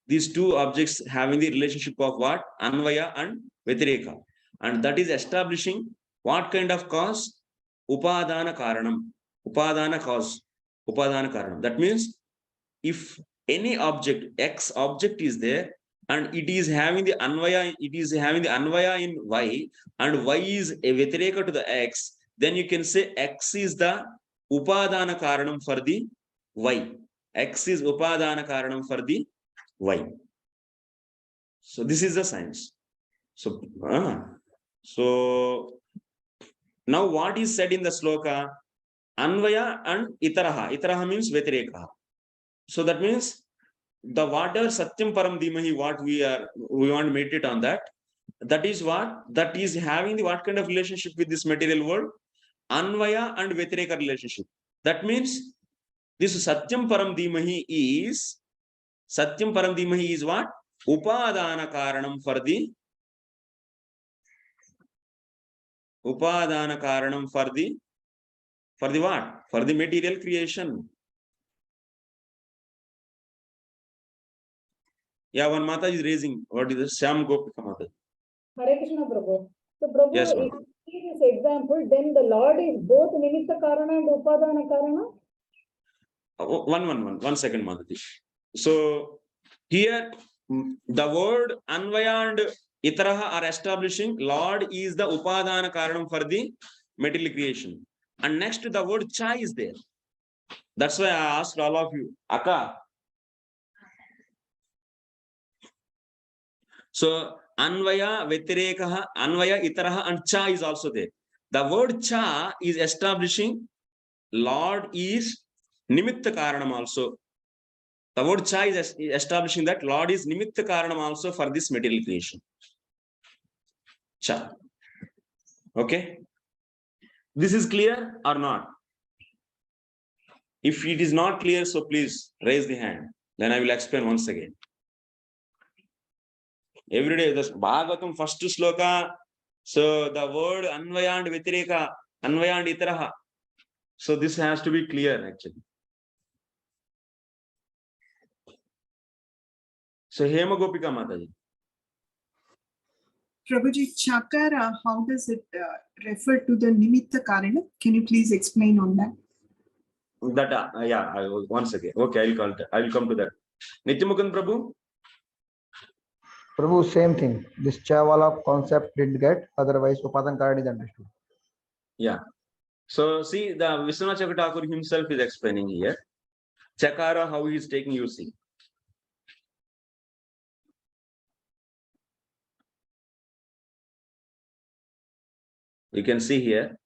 B: these two objects having the relationship of what? Anvaya and Vyatireka. And that is establishing what kind of cause? Upadana karanam. Upadana cause. Upadana karanam. That means if any object, X object is there, and it is having the Anvaya in Y, and Y is a Vyatireka to the X, then you can say X is the Upadana karanam for the Y. X is Upadana karanam for the Y. So this is the science. So now what is said in the sloka? Anvaya and Itaraha. Itaraha means Vyatireka. So that means the water Satyam Param Dhimahi, what we want to meditate on that. That is what? That is having the what kind of relationship with this material world? Anvaya and Vyatireka relationship. That means this Satyam Param Dhimahi is what? Upadana Karanam for the what? For the material creation. Yeah, one Mata is raising. What is this? Syam Gopika Mata.
L: Hare Krishna, Prabhu. So, Prabhu,
B: yes,
L: if you see this example, then the Lord is both Nimitta Karana and Upadana Karana?
B: One second, Mataji. So, here, the word Anvaya and Itaraha are establishing Lord is the Upadana Karanam for the material creation. And next, the word Cha is there. That's why I asked all of you, Akka. So, Anvaya, Vyatirekaha, Anvaya, Itaraha, and Cha is also there. The word Cha is establishing Lord is Nimitta Karanam also. The word Cha is establishing that Lord is Nimitta Karanam also for this material creation. Cha. Okay. This is clear or not? If it is not clear, so please raise the hand. Then I will explain once again. Every day, the Bhagavatam first sloka. So the word Anvaya and Vyatireka, Anvaya and Itaraha. So this has to be clear actually. So Hema Gopika Mataji.
H: Prabhuji, Chakara, how does it refer to the Nimitta Karana? Can you please explain on that?
B: That yeah, I will once again. Okay, I will come to that. Nityamukan Prabhu.
D: Prabhu, same thing. This Chavala concept didn't get, otherwise Upadan Karan is understood.
B: Yeah. So see, the Viśwanātha Ṭhākura himself is explaining here. Chakara, how he is taking, you see. You can see here.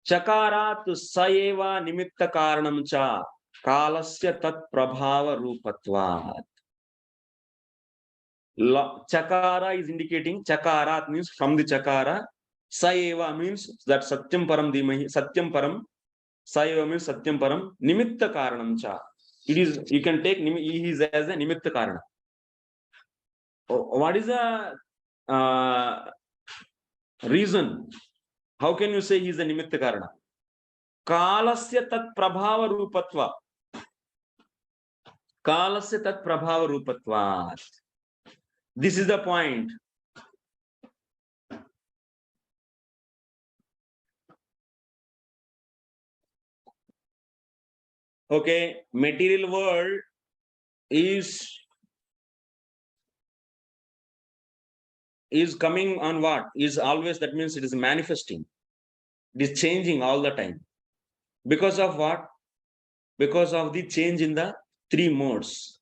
B: Chakarat saeva nimitta karanam cha kalasya tat prabhava rupatvat. Chakara is indicating, chakarat means from the chakara. Saeva means that satyam param dhimahi, satyam param. Saeva means satyam param. Nimitta karanam cha. It is, you can take he is as a nimitta karana. What is the reason? How can you say he is a nimitta karana? Kalasya tat prabhava rupatva. Kalasya tat prabhava rupatva. This is the point. Okay, material world is coming on what? Is always, that means it is manifesting. It is changing all the time. Because of what? Because of the change in the three modes.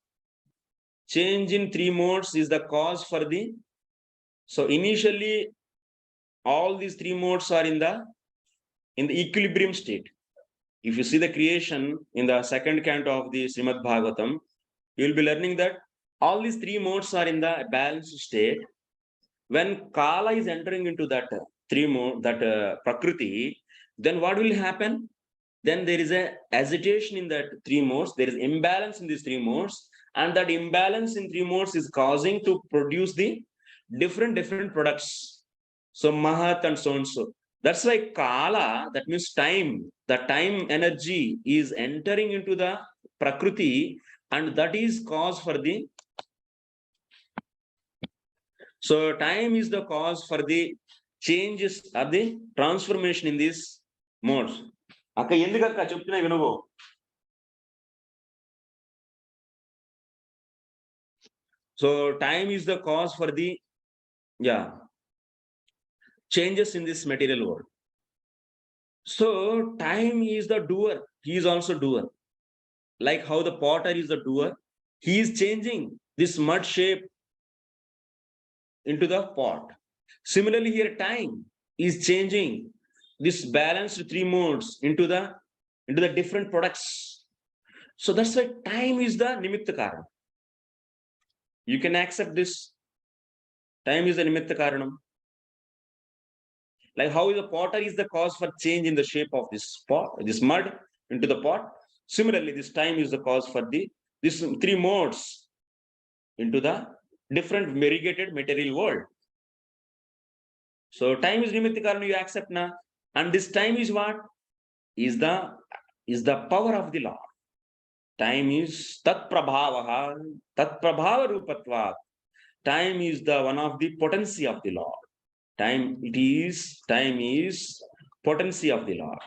B: Change in three modes is the cause for the. So initially, all these three modes are in the equilibrium state. If you see the creation in the second canto of the Srimad Bhagavatam, you will be learning that all these three modes are in the balanced state. When Kala is entering into that three mode, that Prakriti, then what will happen? Then there is a agitation in that three modes. There is imbalance in these three modes, and that imbalance in three modes is causing to produce the different products. So Mahat and so and so. That's why Kala, that means time, the time energy is entering into the Prakriti, and that is cause for the. So time is the cause for the changes or the transformation in these modes. Akka endukakka cheptuna vinuvo. So time is the cause for the changes in this material world. So time is the doer. He is also doer. Like how the potter is the doer, he is changing this mud shape into the pot. Similarly, here time is changing this balanced three modes into the different products. So that's why time is the nimitta karana. You can accept this. Time is the nimitta karanam. Like how the potter is the cause for change in the shape of this pot, this mud into the pot. Similarly, this time is the cause for these three modes into the different variegated material world. So time is nimitta karana, you accept na. And this time is what? Is the power of the Lord. Time is tat prabhava rupatva. Time is the one of the potency of the Lord. Time is potency of the Lord.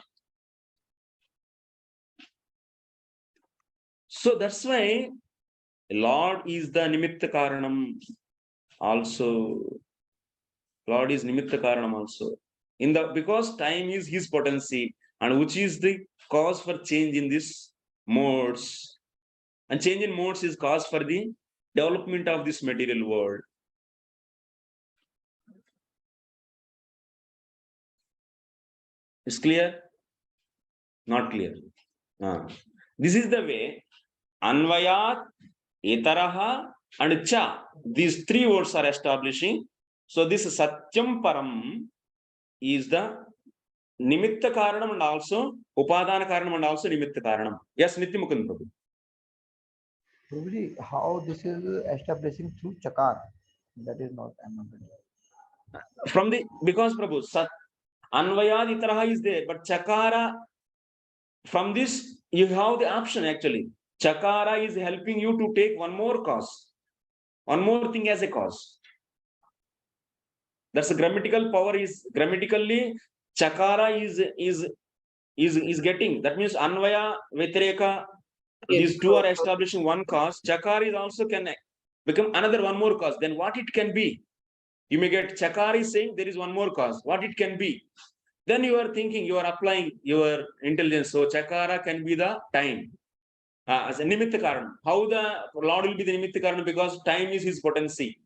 B: So that's why Lord is the nimitta karanam also. Lord is nimitta karanam also. Because time is his potency, and which is the cause for change in these modes. And change in modes is cause for the development of this material world. Is clear? Not clear. This is the way Anvayat, Etaraha, and Cha. These three words are establishing. So this Satyam Param is the Nimitta Karanam and also Upadana Karanam and also Nimitta Karanam. Yes, Nityamukan Prabhu.
D: Prabhuji, how this is establishing through Chakar? That is not, I'm not getting.
B: Because Prabhu, Anvayad Itaraha is there, but Chakara from this, you have the option actually. Chakara is helping you to take one more cause, one more thing as a cause. That's the grammatical power is grammatically Chakara is getting. That means Anvaya, Vyatireka, these two are establishing one cause. Chakara is also can become another one more cause. Then what it can be? You may get Chakara is saying there is one more cause. What it can be? Then you are thinking, you are applying your intelligence. So Chakara can be the time. As a Nimitta Karana. How the Lord will be the Nimitta Karana? Because time is his potency.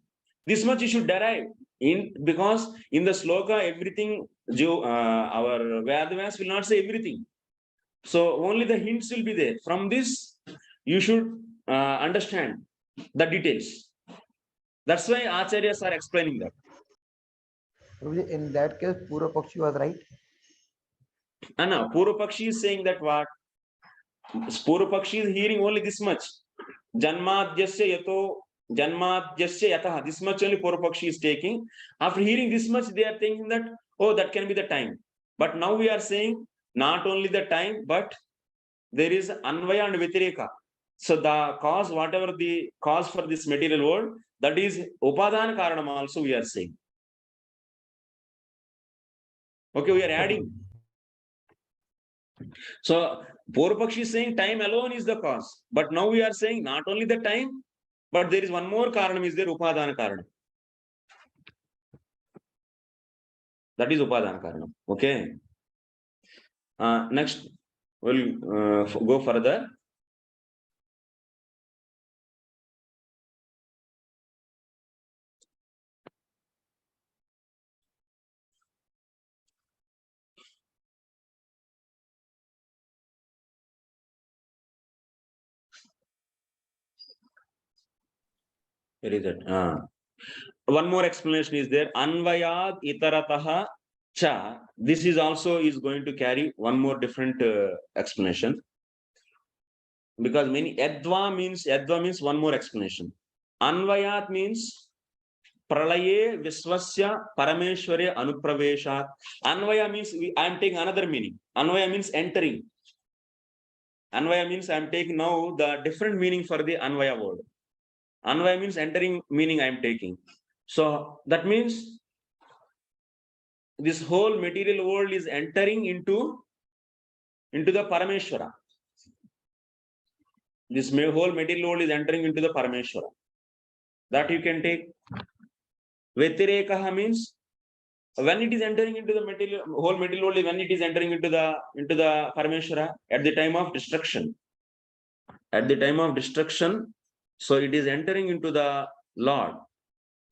B: This much you should derive in, because in the sloka everything our Vedas will not say everything. So only the hints will be there. From this you should understand the details. That's why Acharyas are explaining that.
D: In that case, Purva Pakshi was right.
B: No, Purva Pakshi is saying that what? Purva Pakshi is hearing only this much. Janmadhyasya yato Janmadhyasya yataha. This much only Purva Pakshi is taking. After hearing this much, they are thinking that, oh, that can be the time. But now we are saying not only the time, but there is Anvaya and Vyatireka. So the cause, whatever the cause for this material world, that is Upadana Karanam also we are saying. Okay, we are adding. So Purva Pakshi is saying time alone is the cause. But now we are saying not only the time, but there is one more Karanam is there, Upadana Karanam. That is Upadana Karanam. Okay. Next, we'll go further. Where is it? One more explanation is there. Anvayad itarataha cha. This is also is going to carry one more different explanation. Because many Yadva means one more explanation. Anvayat means Pralaye Viswasya Parameshware Anupraveshat. Anvaya means I am taking another meaning. Anvaya means entering. Anvaya means I am taking now the different meaning for the Anvaya word. Anvaya means entering meaning I am taking. So that means this whole material world is entering into the Parameshwara. This whole material world is entering into the Parameshwara. That you can take. Vyatirekaha means when it is entering into the material, whole material world, when it is entering into the Parameshwara at the time of destruction. At the time of destruction, so it is entering into the Lord.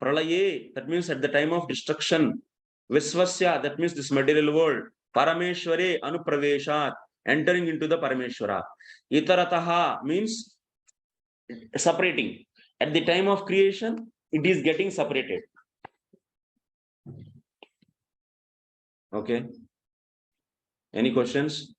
B: Pralaye, that means at the time of destruction. Viswasya, that means this material world. Parameshware Anupraveshat, entering into the Parameshwara. Itarataha means separating. At the time of creation, it is getting separated. Okay. Any questions?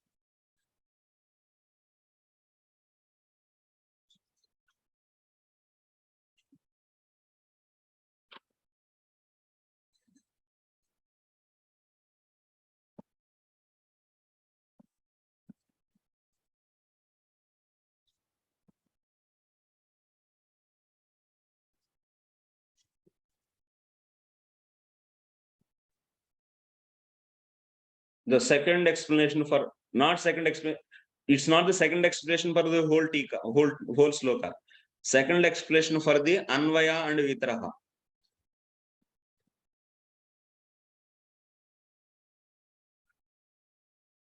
B: The second explanation for it's not the second explanation for the whole Tīkā, whole sloka. Second explanation for the Anvaya and Vitaraha.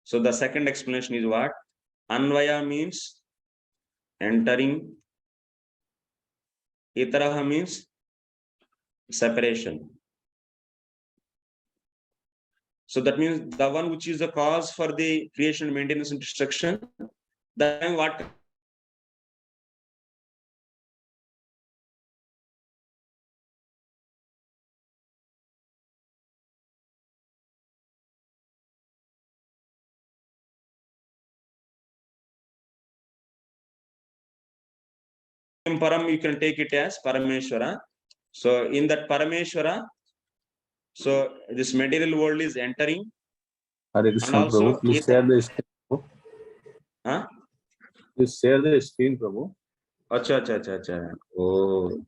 B: So the second explanation is what? Anvaya means entering. Itaraha means separation. So that means the one which is the cause for the creation, maintenance, and destruction. Then what? Param, you can take it as Parameshwara. So in that Parameshwara, so this material world is entering.
C: Hare Krishna, Prabhu, please share the
B: Huh?
M: You share the screen, Prabhu.
B: Acha. Oh.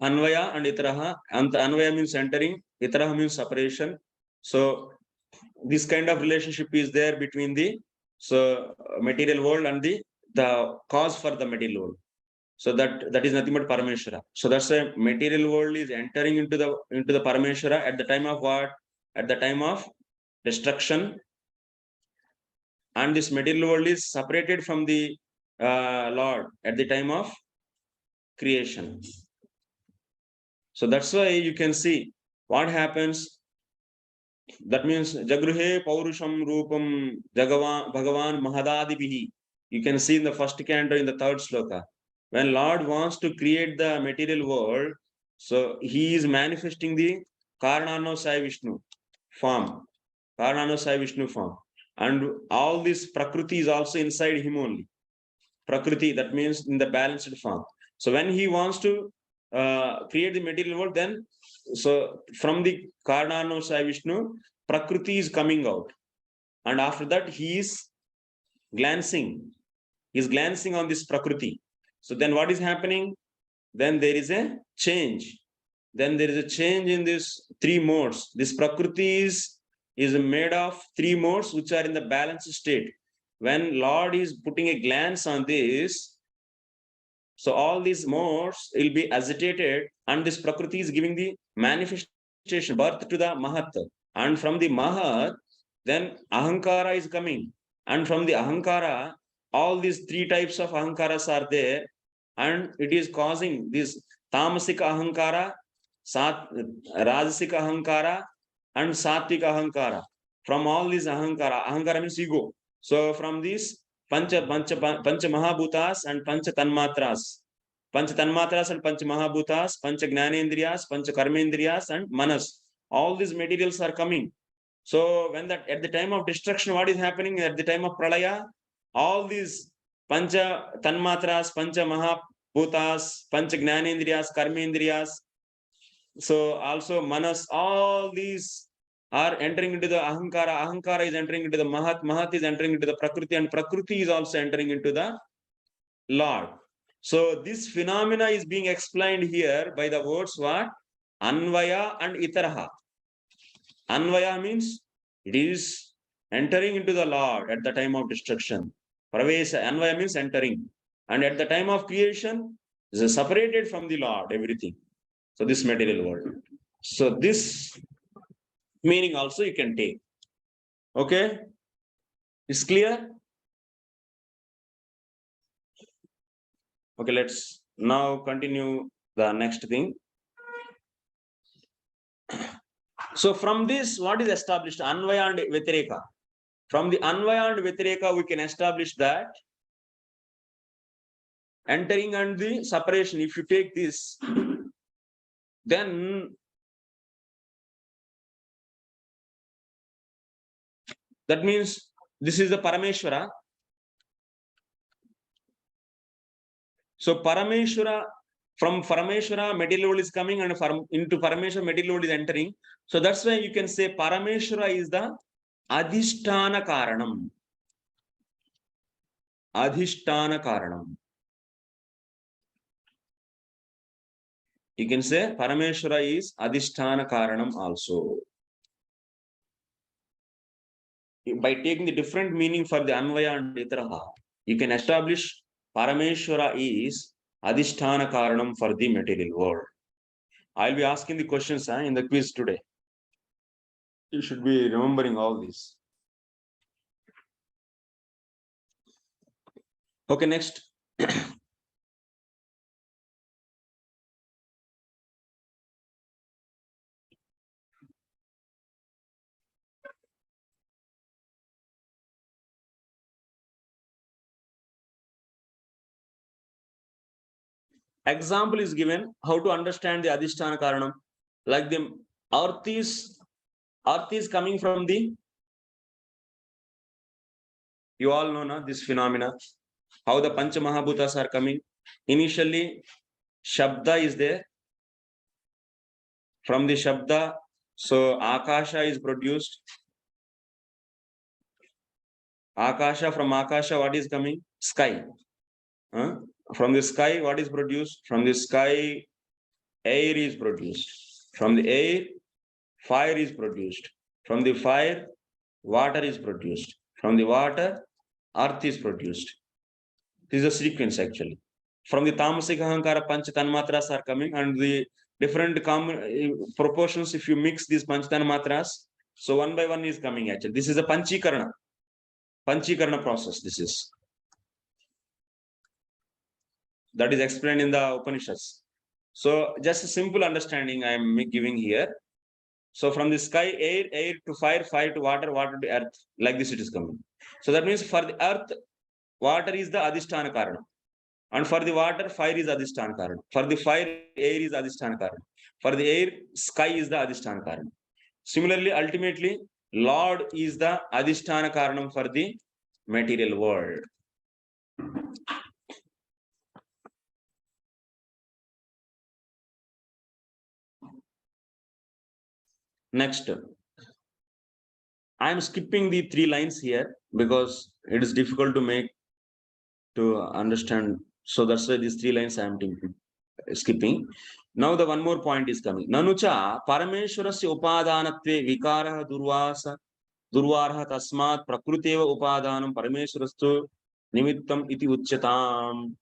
B: Anvaya and Itaraha. And Anvaya means entering, Itaraha means separation. So this kind of relationship is there between the material world and the cause for the material world. So that is nothing but Parameshwara. So that's why material world is entering into the Parameshwara at the time of what? At the time of destruction. And this material world is separated from the Lord at the time of creation. So that's why you can see what happens. That means Jagruhe Paurusham Rupam Bhagavan Mahadadibihi. You can see in the first canto in the third sloka. When Lord wants to create the material world, so he is manifesting the Karanano Sai Vishnu form. Karanano Sai Vishnu form. And all this Prakriti is also inside him only. Prakriti, that means in the balanced form. So when he wants to create the material world, then so from the Karanano Sai Vishnu, Prakriti is coming out. And after that, he is glancing. He is glancing on this Prakriti. So then what is happening? Then there is a change. Then there is a change in these three modes. This Prakriti is made of three modes which are in the balanced state. When Lord is putting a glance on this, so all these modes will be agitated, and this Prakriti is giving the manifestation, birth to the Mahat. And from the Mahat, then Ahankara is coming. And from the Ahankara, all these three types of Ahankaras are there, and it is causing this Tamasika Ahankara, Rajasika Ahankara, and Sattvika Ahankara. From all these Ahankara means ego. So from these Pancha Mahabhutas and Pancha Tanmatras. Pancha Tanmatras and Pancha Mahabhutas, Pancha Gnanendriyas, Pancha Karmendriyas, and Manas. All these materials are coming. So when that at the time of destruction, what is happening at the time of Pralaya? All these Pancha Tanmatras, Pancha Mahabhutas, Pancha Gnanendriyas, Karmendriyas, so also Manas, all these are entering into the Ahankara. Ahankara is entering into the Mahat. Mahat is entering into the Prakriti, and Prakriti is also entering into the Lord. So this phenomena is being explained here by the words what? Anvaya and Itaraha. Anvaya means it is entering into the Lord at the time of destruction. Pravesa, Anvaya means entering. And at the time of creation, it is separated from the Lord, everything. So this material world. So this meaning also you can take. Okay? It's clear? Okay, let's now continue the next thing. So from this, what is established? Anvaya and Vyatireka. From the Anvaya and Vyatireka, we can establish that entering and the separation, if you take this, then that means this is the Parameshwara. So Parameshwara, from Parameshwara, material world is coming, and into Parameshwara, material world is entering. So that's why you can say Parameshwara is the Adhisthana Karanam. Adhisthana Karanam. You can say Parameshwara is Adhisthana Karanam also. By taking the different meaning for the Anvaya and Itaraha, you can establish Parameshwara is Adhisthana Karanam for the material world. I'll be asking the questions in the quiz today. You should be remembering all this. Okay, next. Example is given how to understand the Adhisthana Karanam. Like the earth is coming from the, you all know now this phenomena, how the Pancha Mahabhutas are coming. Initially, Shabda is there. from the Shabda, so Akasha is produced. Akasha, from Akasha, what is coming? Sky. From the sky, what is produced? From the sky, air is produced. From the air, fire is produced. From the fire, water is produced. From the water, earth is produced. This is a sequence actually. From the Tamasika Ahankara, Pancha Tanmatras are coming, and the different proportions, if you mix these Pancha Tanmatras, so one by one is coming actually. This is a Panchikarana process. This is. That is explained in the Upanishads. So just a simple understanding I am giving here. So from the sky, air to fire, fire to water, water to earth, like this it is coming. So that means for the earth, water is the Adhisthana Karana. And for the water, fire is Adhisthana Karana. For the fire, air is Adhisthana Karana. For the air, sky is the Adhisthana Karana. Similarly, ultimately, Lord is the Adhisthana Karanam for the material world. Next, I am skipping the 3 lines here because it is difficult to understand. So that's why these 3 lines I am skipping. Now the one more point is coming. Nanucha Parameshwarasya upadanatve vikaraha durvarha tasmat prakruteva upadanam parameshwarastu nimittam iti uchyatam.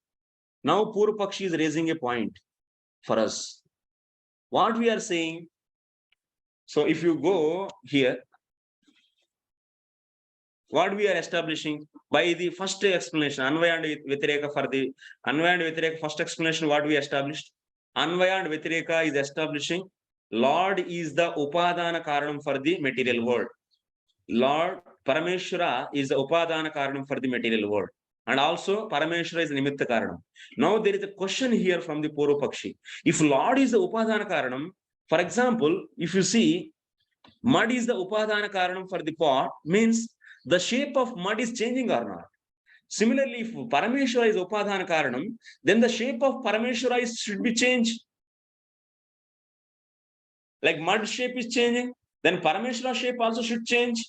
B: Now Purva Pakshi is raising a point for us. What we are saying? So if you go here, what we are establishing by the first explanation, Anvaya and Vyatireka, for the Anvaya and Vyatireka first explanation, what we established? Anvaya and Vyatireka is establishing Lord is the Upadana Karanam for the material world. Lord Parameshwara is the Upadana Karanam for the material world. And also Parameshwara is Nimitta Karanam. Now there is a question here from the Purva Pakshi. If Lord is the Upadana Karanam, for example, if you see mud is the Upadana Karanam for the pot, means the shape of mud is changing or not. Similarly, if Parameshwara is Upadana Karanam, then the shape of Parameshwara should be changed. Like mud shape is changing, then Parameshwara shape also should change.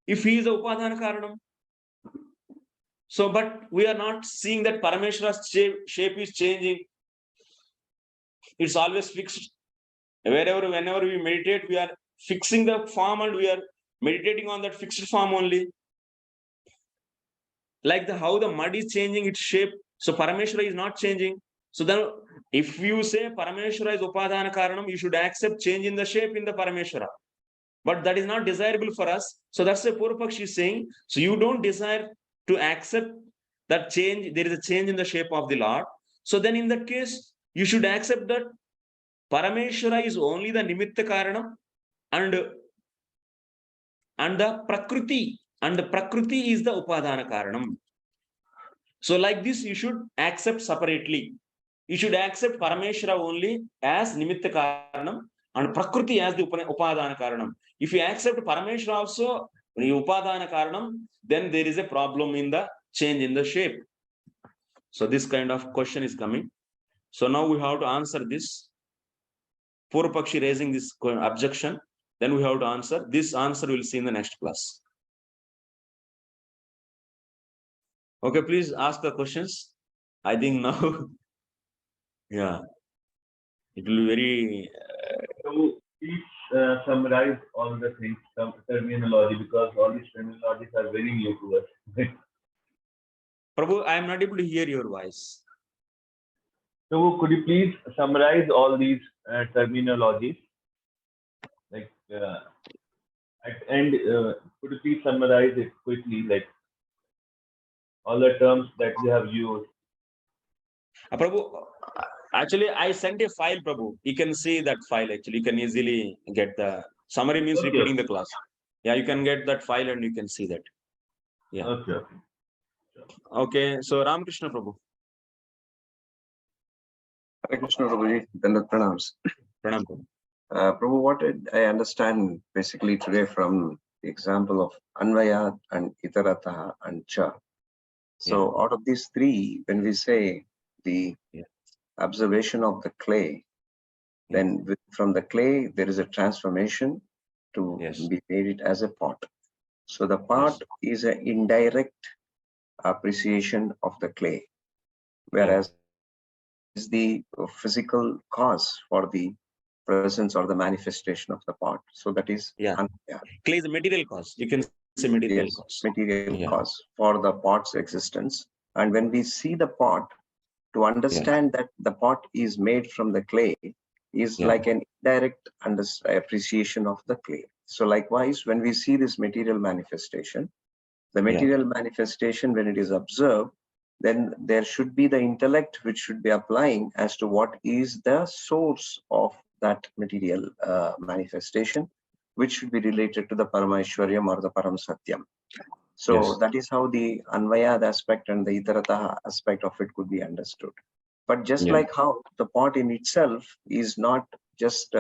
B: If he is the Upadana Karanam. So, but we are not seeing that Parameshwara's shape is changing. It's always fixed. Whenever we meditate, we are fixing the form and we are meditating on that fixed form only. Like how the mud is changing its shape, so Parameshwara is not changing. So then, if you say Parameshwara is Upadana Karanam, you should accept change in the shape in the Parameshwara. But that is not desirable for us. So that's the Purva Pakshi is saying. So you don't desire to accept that change. There is a change in the shape of the Lord. So then in that case, you should accept that Parameshwara is only the Nimitta Karanam and the Prakriti. And the Prakriti is the Upadana Karanam. So like this, you should accept separately. You should accept Parameshwara only as Nimitta Karanam and Prakriti as the Upadana Karanam. If you accept Parameshwara also the Upadana Karanam, then there is a problem in the change in the shape. So this kind of question is coming. So now we have to answer this. Purva Pakshi raising this objection, then we have to answer. This answer we'll see in the next class. Okay, please ask the questions. I think now, yeah, it will be very.
M: So please summarize all the things, some terminology, because all these terminologies are very new to us.
B: Prabhu, I am not able to hear your voice.
M: So could you please summarize all these terminologies? Like at end, could you please summarize it quickly, like all the terms that you have used?
B: Prabhu, actually, I sent a file, Prabhu. You can see that file actually. You can easily get the summary means
M: okay.
B: Repeating the class. Yeah, you can get that file and you can see that. Yeah.
M: Okay.
B: Okay. So Ramakrishna Prabhu.
C: Hare Krishna Prabhuji, Dandat Pranams.
B: Pranam Prabhu.
C: Prabhu, what did I understand basically today from the example of Anvaya and Itarataha and Cha? So out of these 3, when we say the observation of the clay, Then from the clay, there is a transformation to be made it as a pot. So the pot is an indirect appreciation of the clay, whereas is the physical cause for the presence or the manifestation of the pot. So that is
B: clay is a material cause. You can say material cause.
C: Material cause for the pot's existence. And when we see the pot, to understand that the pot is made from the clay is like an direct appreciation of the clay. So likewise, when we see this material manifestation, the material manifestation, when it is observed, then there should be the intellect which should be applying as to what is the source of that material manifestation, which should be related to the Parameshwaryam or the Param Satyam. So that is how the Anvayad aspect and the Itarata aspect of it could be understood. But just like how the pot in itself is not just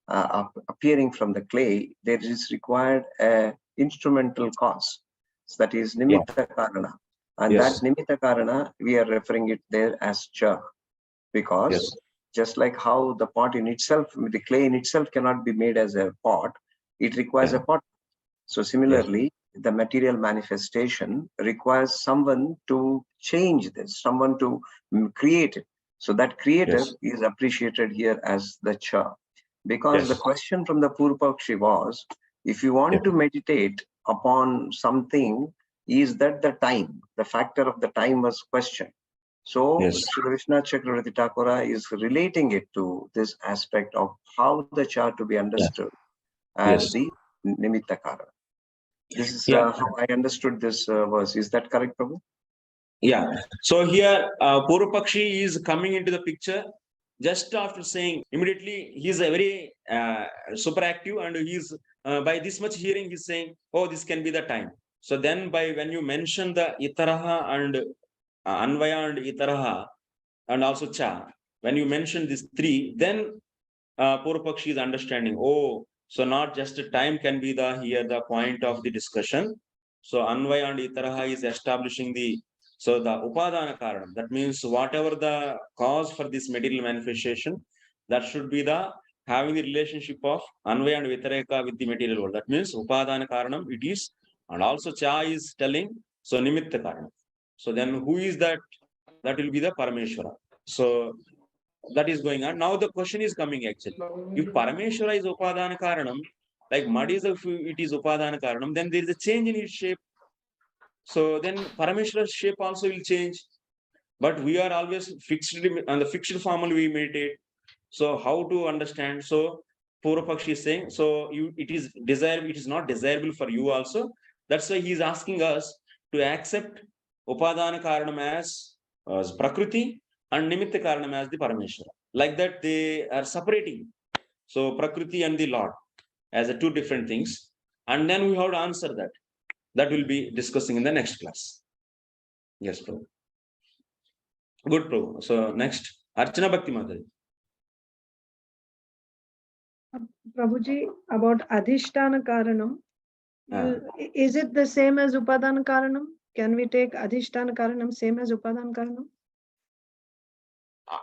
C: appearing from the clay, there is required an instrumental cause. So that is Nimitta Karana. And that Nimitta Karana, we are referring it there as Cha. Because just like how the pot in itself, the clay in itself cannot be made as a pot, it requires a pot. So similarly, the material manifestation requires someone to change this, someone to create it. So that creator is appreciated here as the Cha. Because the question from the Purupakshi was, if you want to meditate upon something, is that the time? The factor of the time was questioned. So Sri Viśwanātha Chakravartī Ṭhākura is relating it to this aspect of how the Cha to be understood as the Nimitta Karana. This is how I understood this verse. Is that correct, Prabhu?
B: Yeah. So here, Purupakshi is coming into the picture just after saying, immediately he's a very super active, and he's by this much hearing, he's saying, oh, this can be the time. So then when you mention the Itaraha and Anvaya and Itaraha and also Cha, when you mention these three, then Purupakshi is understanding, oh, so not just time can be the point of the discussion. So Anvaya and Itaraha is establishing the Upadana Karanam. That means whatever the cause for this material manifestation, that should be having the relationship of Anvaya and Vitareka with the material world. That means Upadana Karanam it is. And also Cha is telling, so Nimitta Karanam. So then who is that? That will be the Parameshwara. So that is going on. Now the question is coming actually. If Parameshwara is Upadana Karanam, like mud is, if it is Upadana Karanam, then there is a change in its shape. So then Parameshwara's shape also will change. But we are always fixed on the fixed form only we meditate. So how to understand? So Purupakshi is saying, so it is desirable, it is not desirable for you also. That's why he is asking us to accept Upadana Karanam as Prakriti and Nimitta Karanam as the Parameshwara. Like that, they are separating. So Prakriti and the Lord as two different things. And then we have to answer that. That will be discussing in the next class. Yes, Prabhu. Good, Prabhu. So next, Archana Bhakti Mataji.
G: Prabhuji, about Adhisthana Karanam, is it the same as Upadana Karanam? Can we take Adhisthana Karanam same as Upadana Karanam?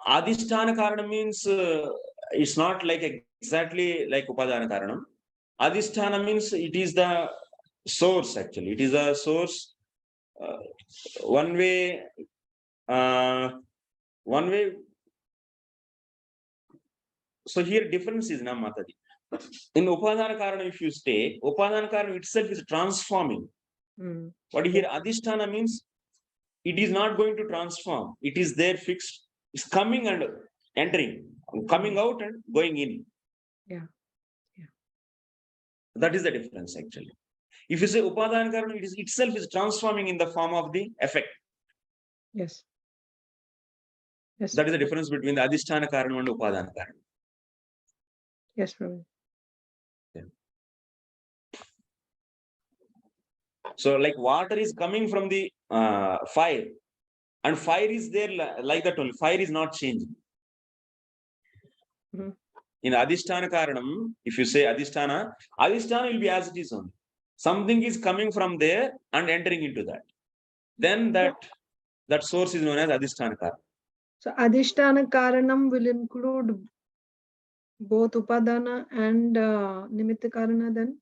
B: Adhisthana Karanam means it's not like exactly like Upadana Karanam. Adhisthana means it is the source actually. It is a source. One way. So here difference is na Mataji. In Upadana Karanam, if you stay, Upadana Karanam itself is transforming. But here Adhisthana means it is not going to transform. It is there fixed. It's coming and entering, coming out and going in. That is the difference actually. If you say Upadana Karanam, it itself is transforming in the form of the effect.
G: Yes.
B: That is the difference between the Adhisthana Karanam and Upadana Karanam.
G: Yes, Prabhu.
B: So like water is coming from the fire, and fire is there like that only. Fire is not changing. In Adhisthana Karanam, if you say Adhisthana will be as it is only. Something is coming from there and entering into that. Then that source is known as Adhisthana Karanam.
G: So Adhisthana Karanam will include both Upadana and Nimitta Karana then?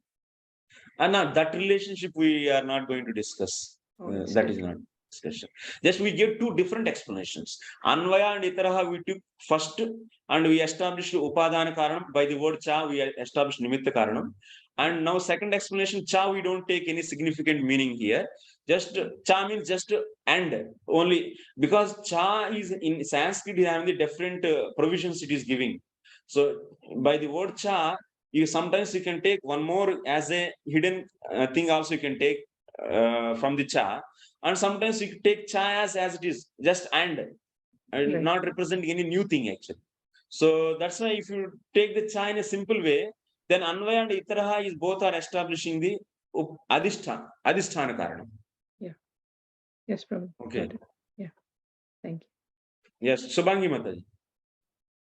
B: No, that relationship we are not going to discuss. That is not discussion. Just we give two different explanations. Anvaya and Itaraha we took first, and we established Upadana Karanam. By the word cha, we established Nimitta Karanam. And now second explanation, cha, we don't take any significant meaning here. Just cha means just and only, because cha is in Sanskrit having the different provisions it is giving. So by the word cha, you sometimes you can take one more as a hidden thing also you can take from the cha, and sometimes you take cha as it is, just and
G: Right.
B: not representing any new thing actually. So that's why if you take the cha in a simple way, then Anvaya and Itaraha is both are establishing the Adhisthana Karanam.
G: Yes, Prabhu.
B: Okay.
G: Got it. Yeah. Thank you.
B: Yes, Subhangi Mataji.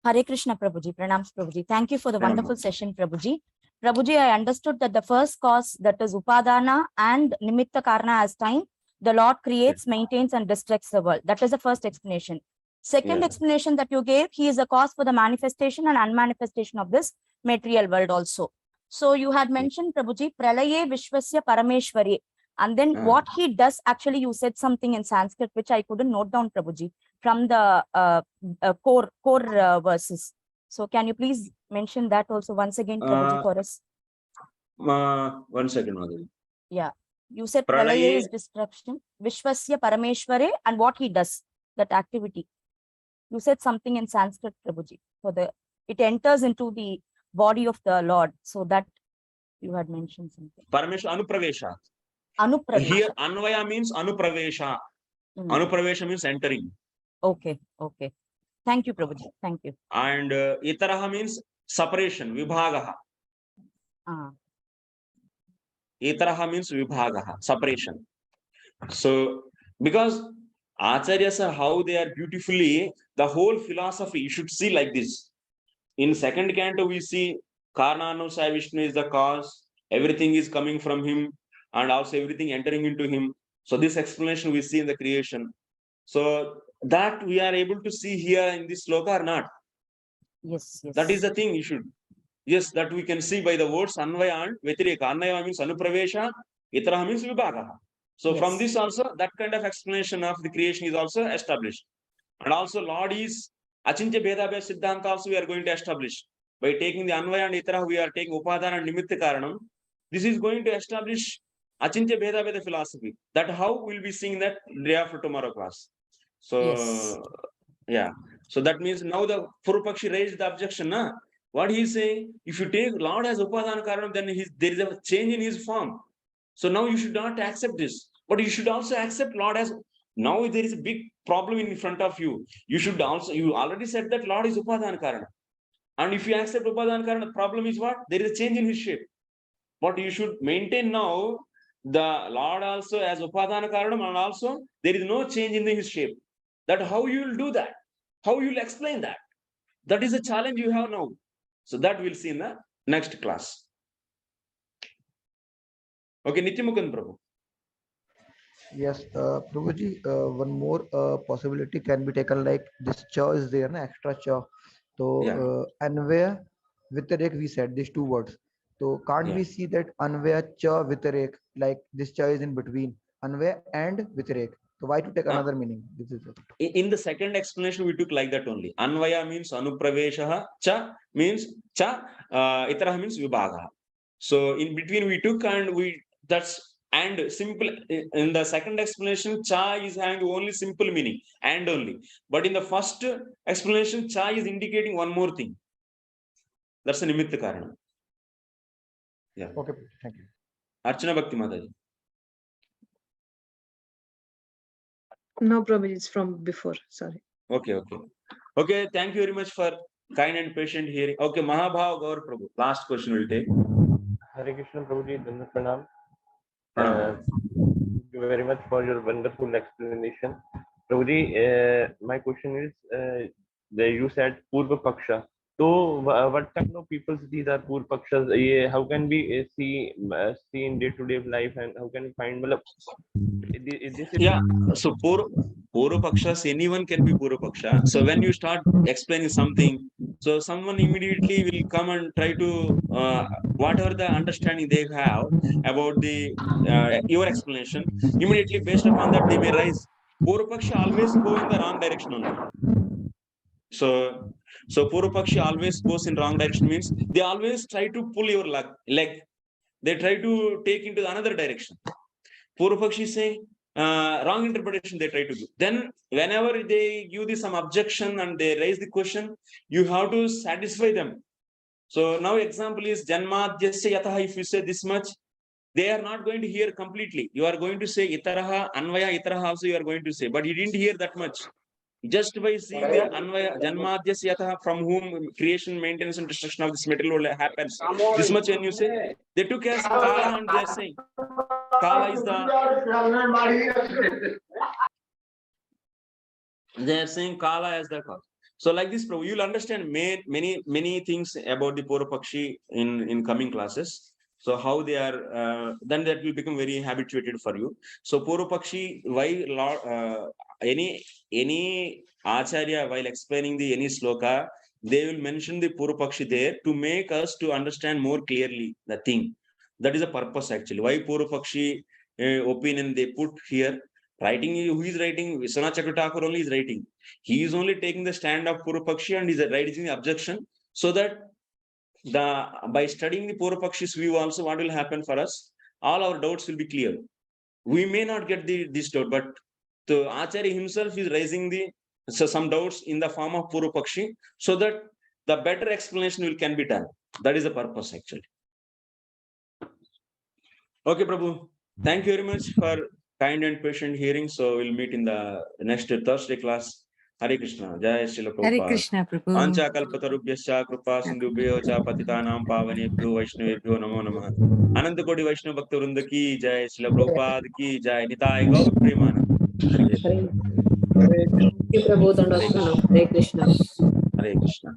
N: Hare Krishna, Prabhuji. Pranams, Prabhuji. Thank you for the
B: Pranam.
N: wonderful session, Prabhuji. Prabhuji, I understood that the first cause, that is Upadana and Nimitta Karana as time, the Lord creates, maintains, and destructs the world. That is the first explanation. Second explanation that you gave, he is a cause for the manifestation and unmanifestation of this material world also. So you had mentioned, Prabhuji, Pralaye Vishwasya Parameshwari. And then what he does, actually, you said something in Sanskrit, which I couldn't note down, Prabhuji, from the core verses. So can you please mention that also once again, Prabhuji, for us?
B: 1 second, Madhavi.
N: Yeah. You said Pralaya is destruction, Vishwasya Parameshware, and what he does, that activity. You said something in Sanskrit, Prabhuji, for it enters into the body of the Lord. So that you had mentioned something.
B: Parameshwar Anupravesha.
N: Anupravesha.
B: Here, Anvaya means Anupravesha. Anupravesha means entering.
N: Okay. Thank you, Prabhuji. Thank you.
B: And Itaraha means separation, Vibhagaha. Itaraha means Vibhagaha, separation. So, because Acharyas are how they are beautifully, the whole philosophy, you should see like this. In second canto, we see Karnanusaya Vishnu is the cause, everything is coming from him, and also everything entering into him. So this explanation we see in the creation. So that we are able to see here in this sloka or not?
N: Yes.
B: That is the thing you should. Yes, that we can see by the words Anvaya and Vyatireka. Anvaya means Anupravesha, Itaraha means Vibhagaha. So from this also, that kind of explanation of the creation is also established. And also Lord is Achintya Bheda Bheda Siddhanta also we are going to establish. By taking the Anvaya and Itaraha, we are taking Upadana and Nimitta Karanam. This is going to establish Achintya Bheda Bheda philosophy. That how we'll be seeing that day after tomorrow class. So yeah. So that means now the Purupakshi raised the objection. Na? What he is saying, if you take Lord as Upadana Karanam, then there is a change in his form. So now you should not accept this. But you should also accept Lord as, now there is a big problem in front of you. You should also, you already said that Lord is Upadana Karana. And if you accept Upadana Karana, the problem is what? There is a change in his shape. But you should maintain now the Lord also as Upadana Karanam, and also there is no change in his shape. That how you will do that? How you will explain that? That is a challenge you have now. So that we'll see in the next class. Okay, Nityamukan Prabhu.
D: Yes, Prabhuji, one more possibility can be taken, like this cha is there, na, extra cha. So, Anvaya Vitarek, we said these two words. So, can't we see that Anvaya cha Vitarek, like this cha is in between Anvaya and Vitarek? So, why to take another meaning? This is it.
B: In the second explanation, we took like that only. Anvaya means Anupravesha, cha means cha, Itaraha means Vibhagaha. So, in between we took, and that's and simple. In the second explanation, cha is having only simple meaning and only. But in the first explanation, cha is indicating one more thing. That's a Nimitta Karana. Yeah.
D: Okay, thank you.
B: Archana Bhakti Mataji.
G: No, Prabhuji, it's from before. Sorry.
B: Okay. Thank you very much for kind and patient hearing. Okay, Mahabhav Gaur Prabhu. Last question will take.
M: Hare Krishna Prabhuji, Dhanna Pranam. Thank you very much for your wonderful explanation. Prabhuji, my question is, you said Purva Paksha. So, what kind of people these are Purva Pakshas? How can we see in day-to-day life, and how can we find?
B: So Purva Pakshas, anyone can be Purva Paksha. So when you start explaining something, So someone immediately will come and try to whatever the understanding they have about the your explanation, immediately based upon that they may rise. Purvapakshi always go in the wrong direction only. So Purvapakshi always goes in wrong direction means they always try to pull your leg. They try to take into another direction. Purvapakshi say wrong interpretation they try to do. Then whenever they give some objection and they raise the question, you have to satisfy them. So now example is Janmadhyasya Yataha. If you say this much, they are not going to hear completely. You are going to say Itaraha, Anvaya Itaraha also you are going to say, but you didn't hear that much. Just by seeing the Anvaya Janmadhyasya Yataha, from whom creation, maintenance and destruction of this material world happens. This much when you say, they took as Kala and they are saying Kala is they are saying Kala as the cause. So like this, you will understand many things about the Purvapakshi in coming classes. So how they are, then that will become very habituated for you. So Purvapakshi, why any Acharya while explaining the any sloka, they will mention the Purvapakshi there to make us to understand more clearly the thing. That is the purpose actually. Why Purvapakshi opinion they put here. Writing, who is writing? Viśwanātha Ṭhākura only is writing. He is only taking the stand of Purvapakshi and is raising the objection, so that by studying the Purvapakshi's view also, what will happen for us? All our doubts will be clear. We may not get this doubt, but the Acharya himself is raising some doubts in the form of Purvapakshi, so that the better explanation can be done. That is the purpose actually. Okay, Prabhu. Thank you very much for kind and patient hearing. So we'll meet in the next Thursday class. Hare Krishna. Jai Śrīla Prabhupada.
O: Hare Krishna, Prabhu.
B: Ancha kalpatarubhyascha kripa sindhubhyo cha patitanam pavanebhyo vaishnavebhyo namo namah. Ananta koti Vaishnava bhakta vrinda ki jai. Śrīla Prabhupada ki jai. Nitai gaur premanand.
J: Hare Krishna. Hare Krishna.
B: Hare Krishna.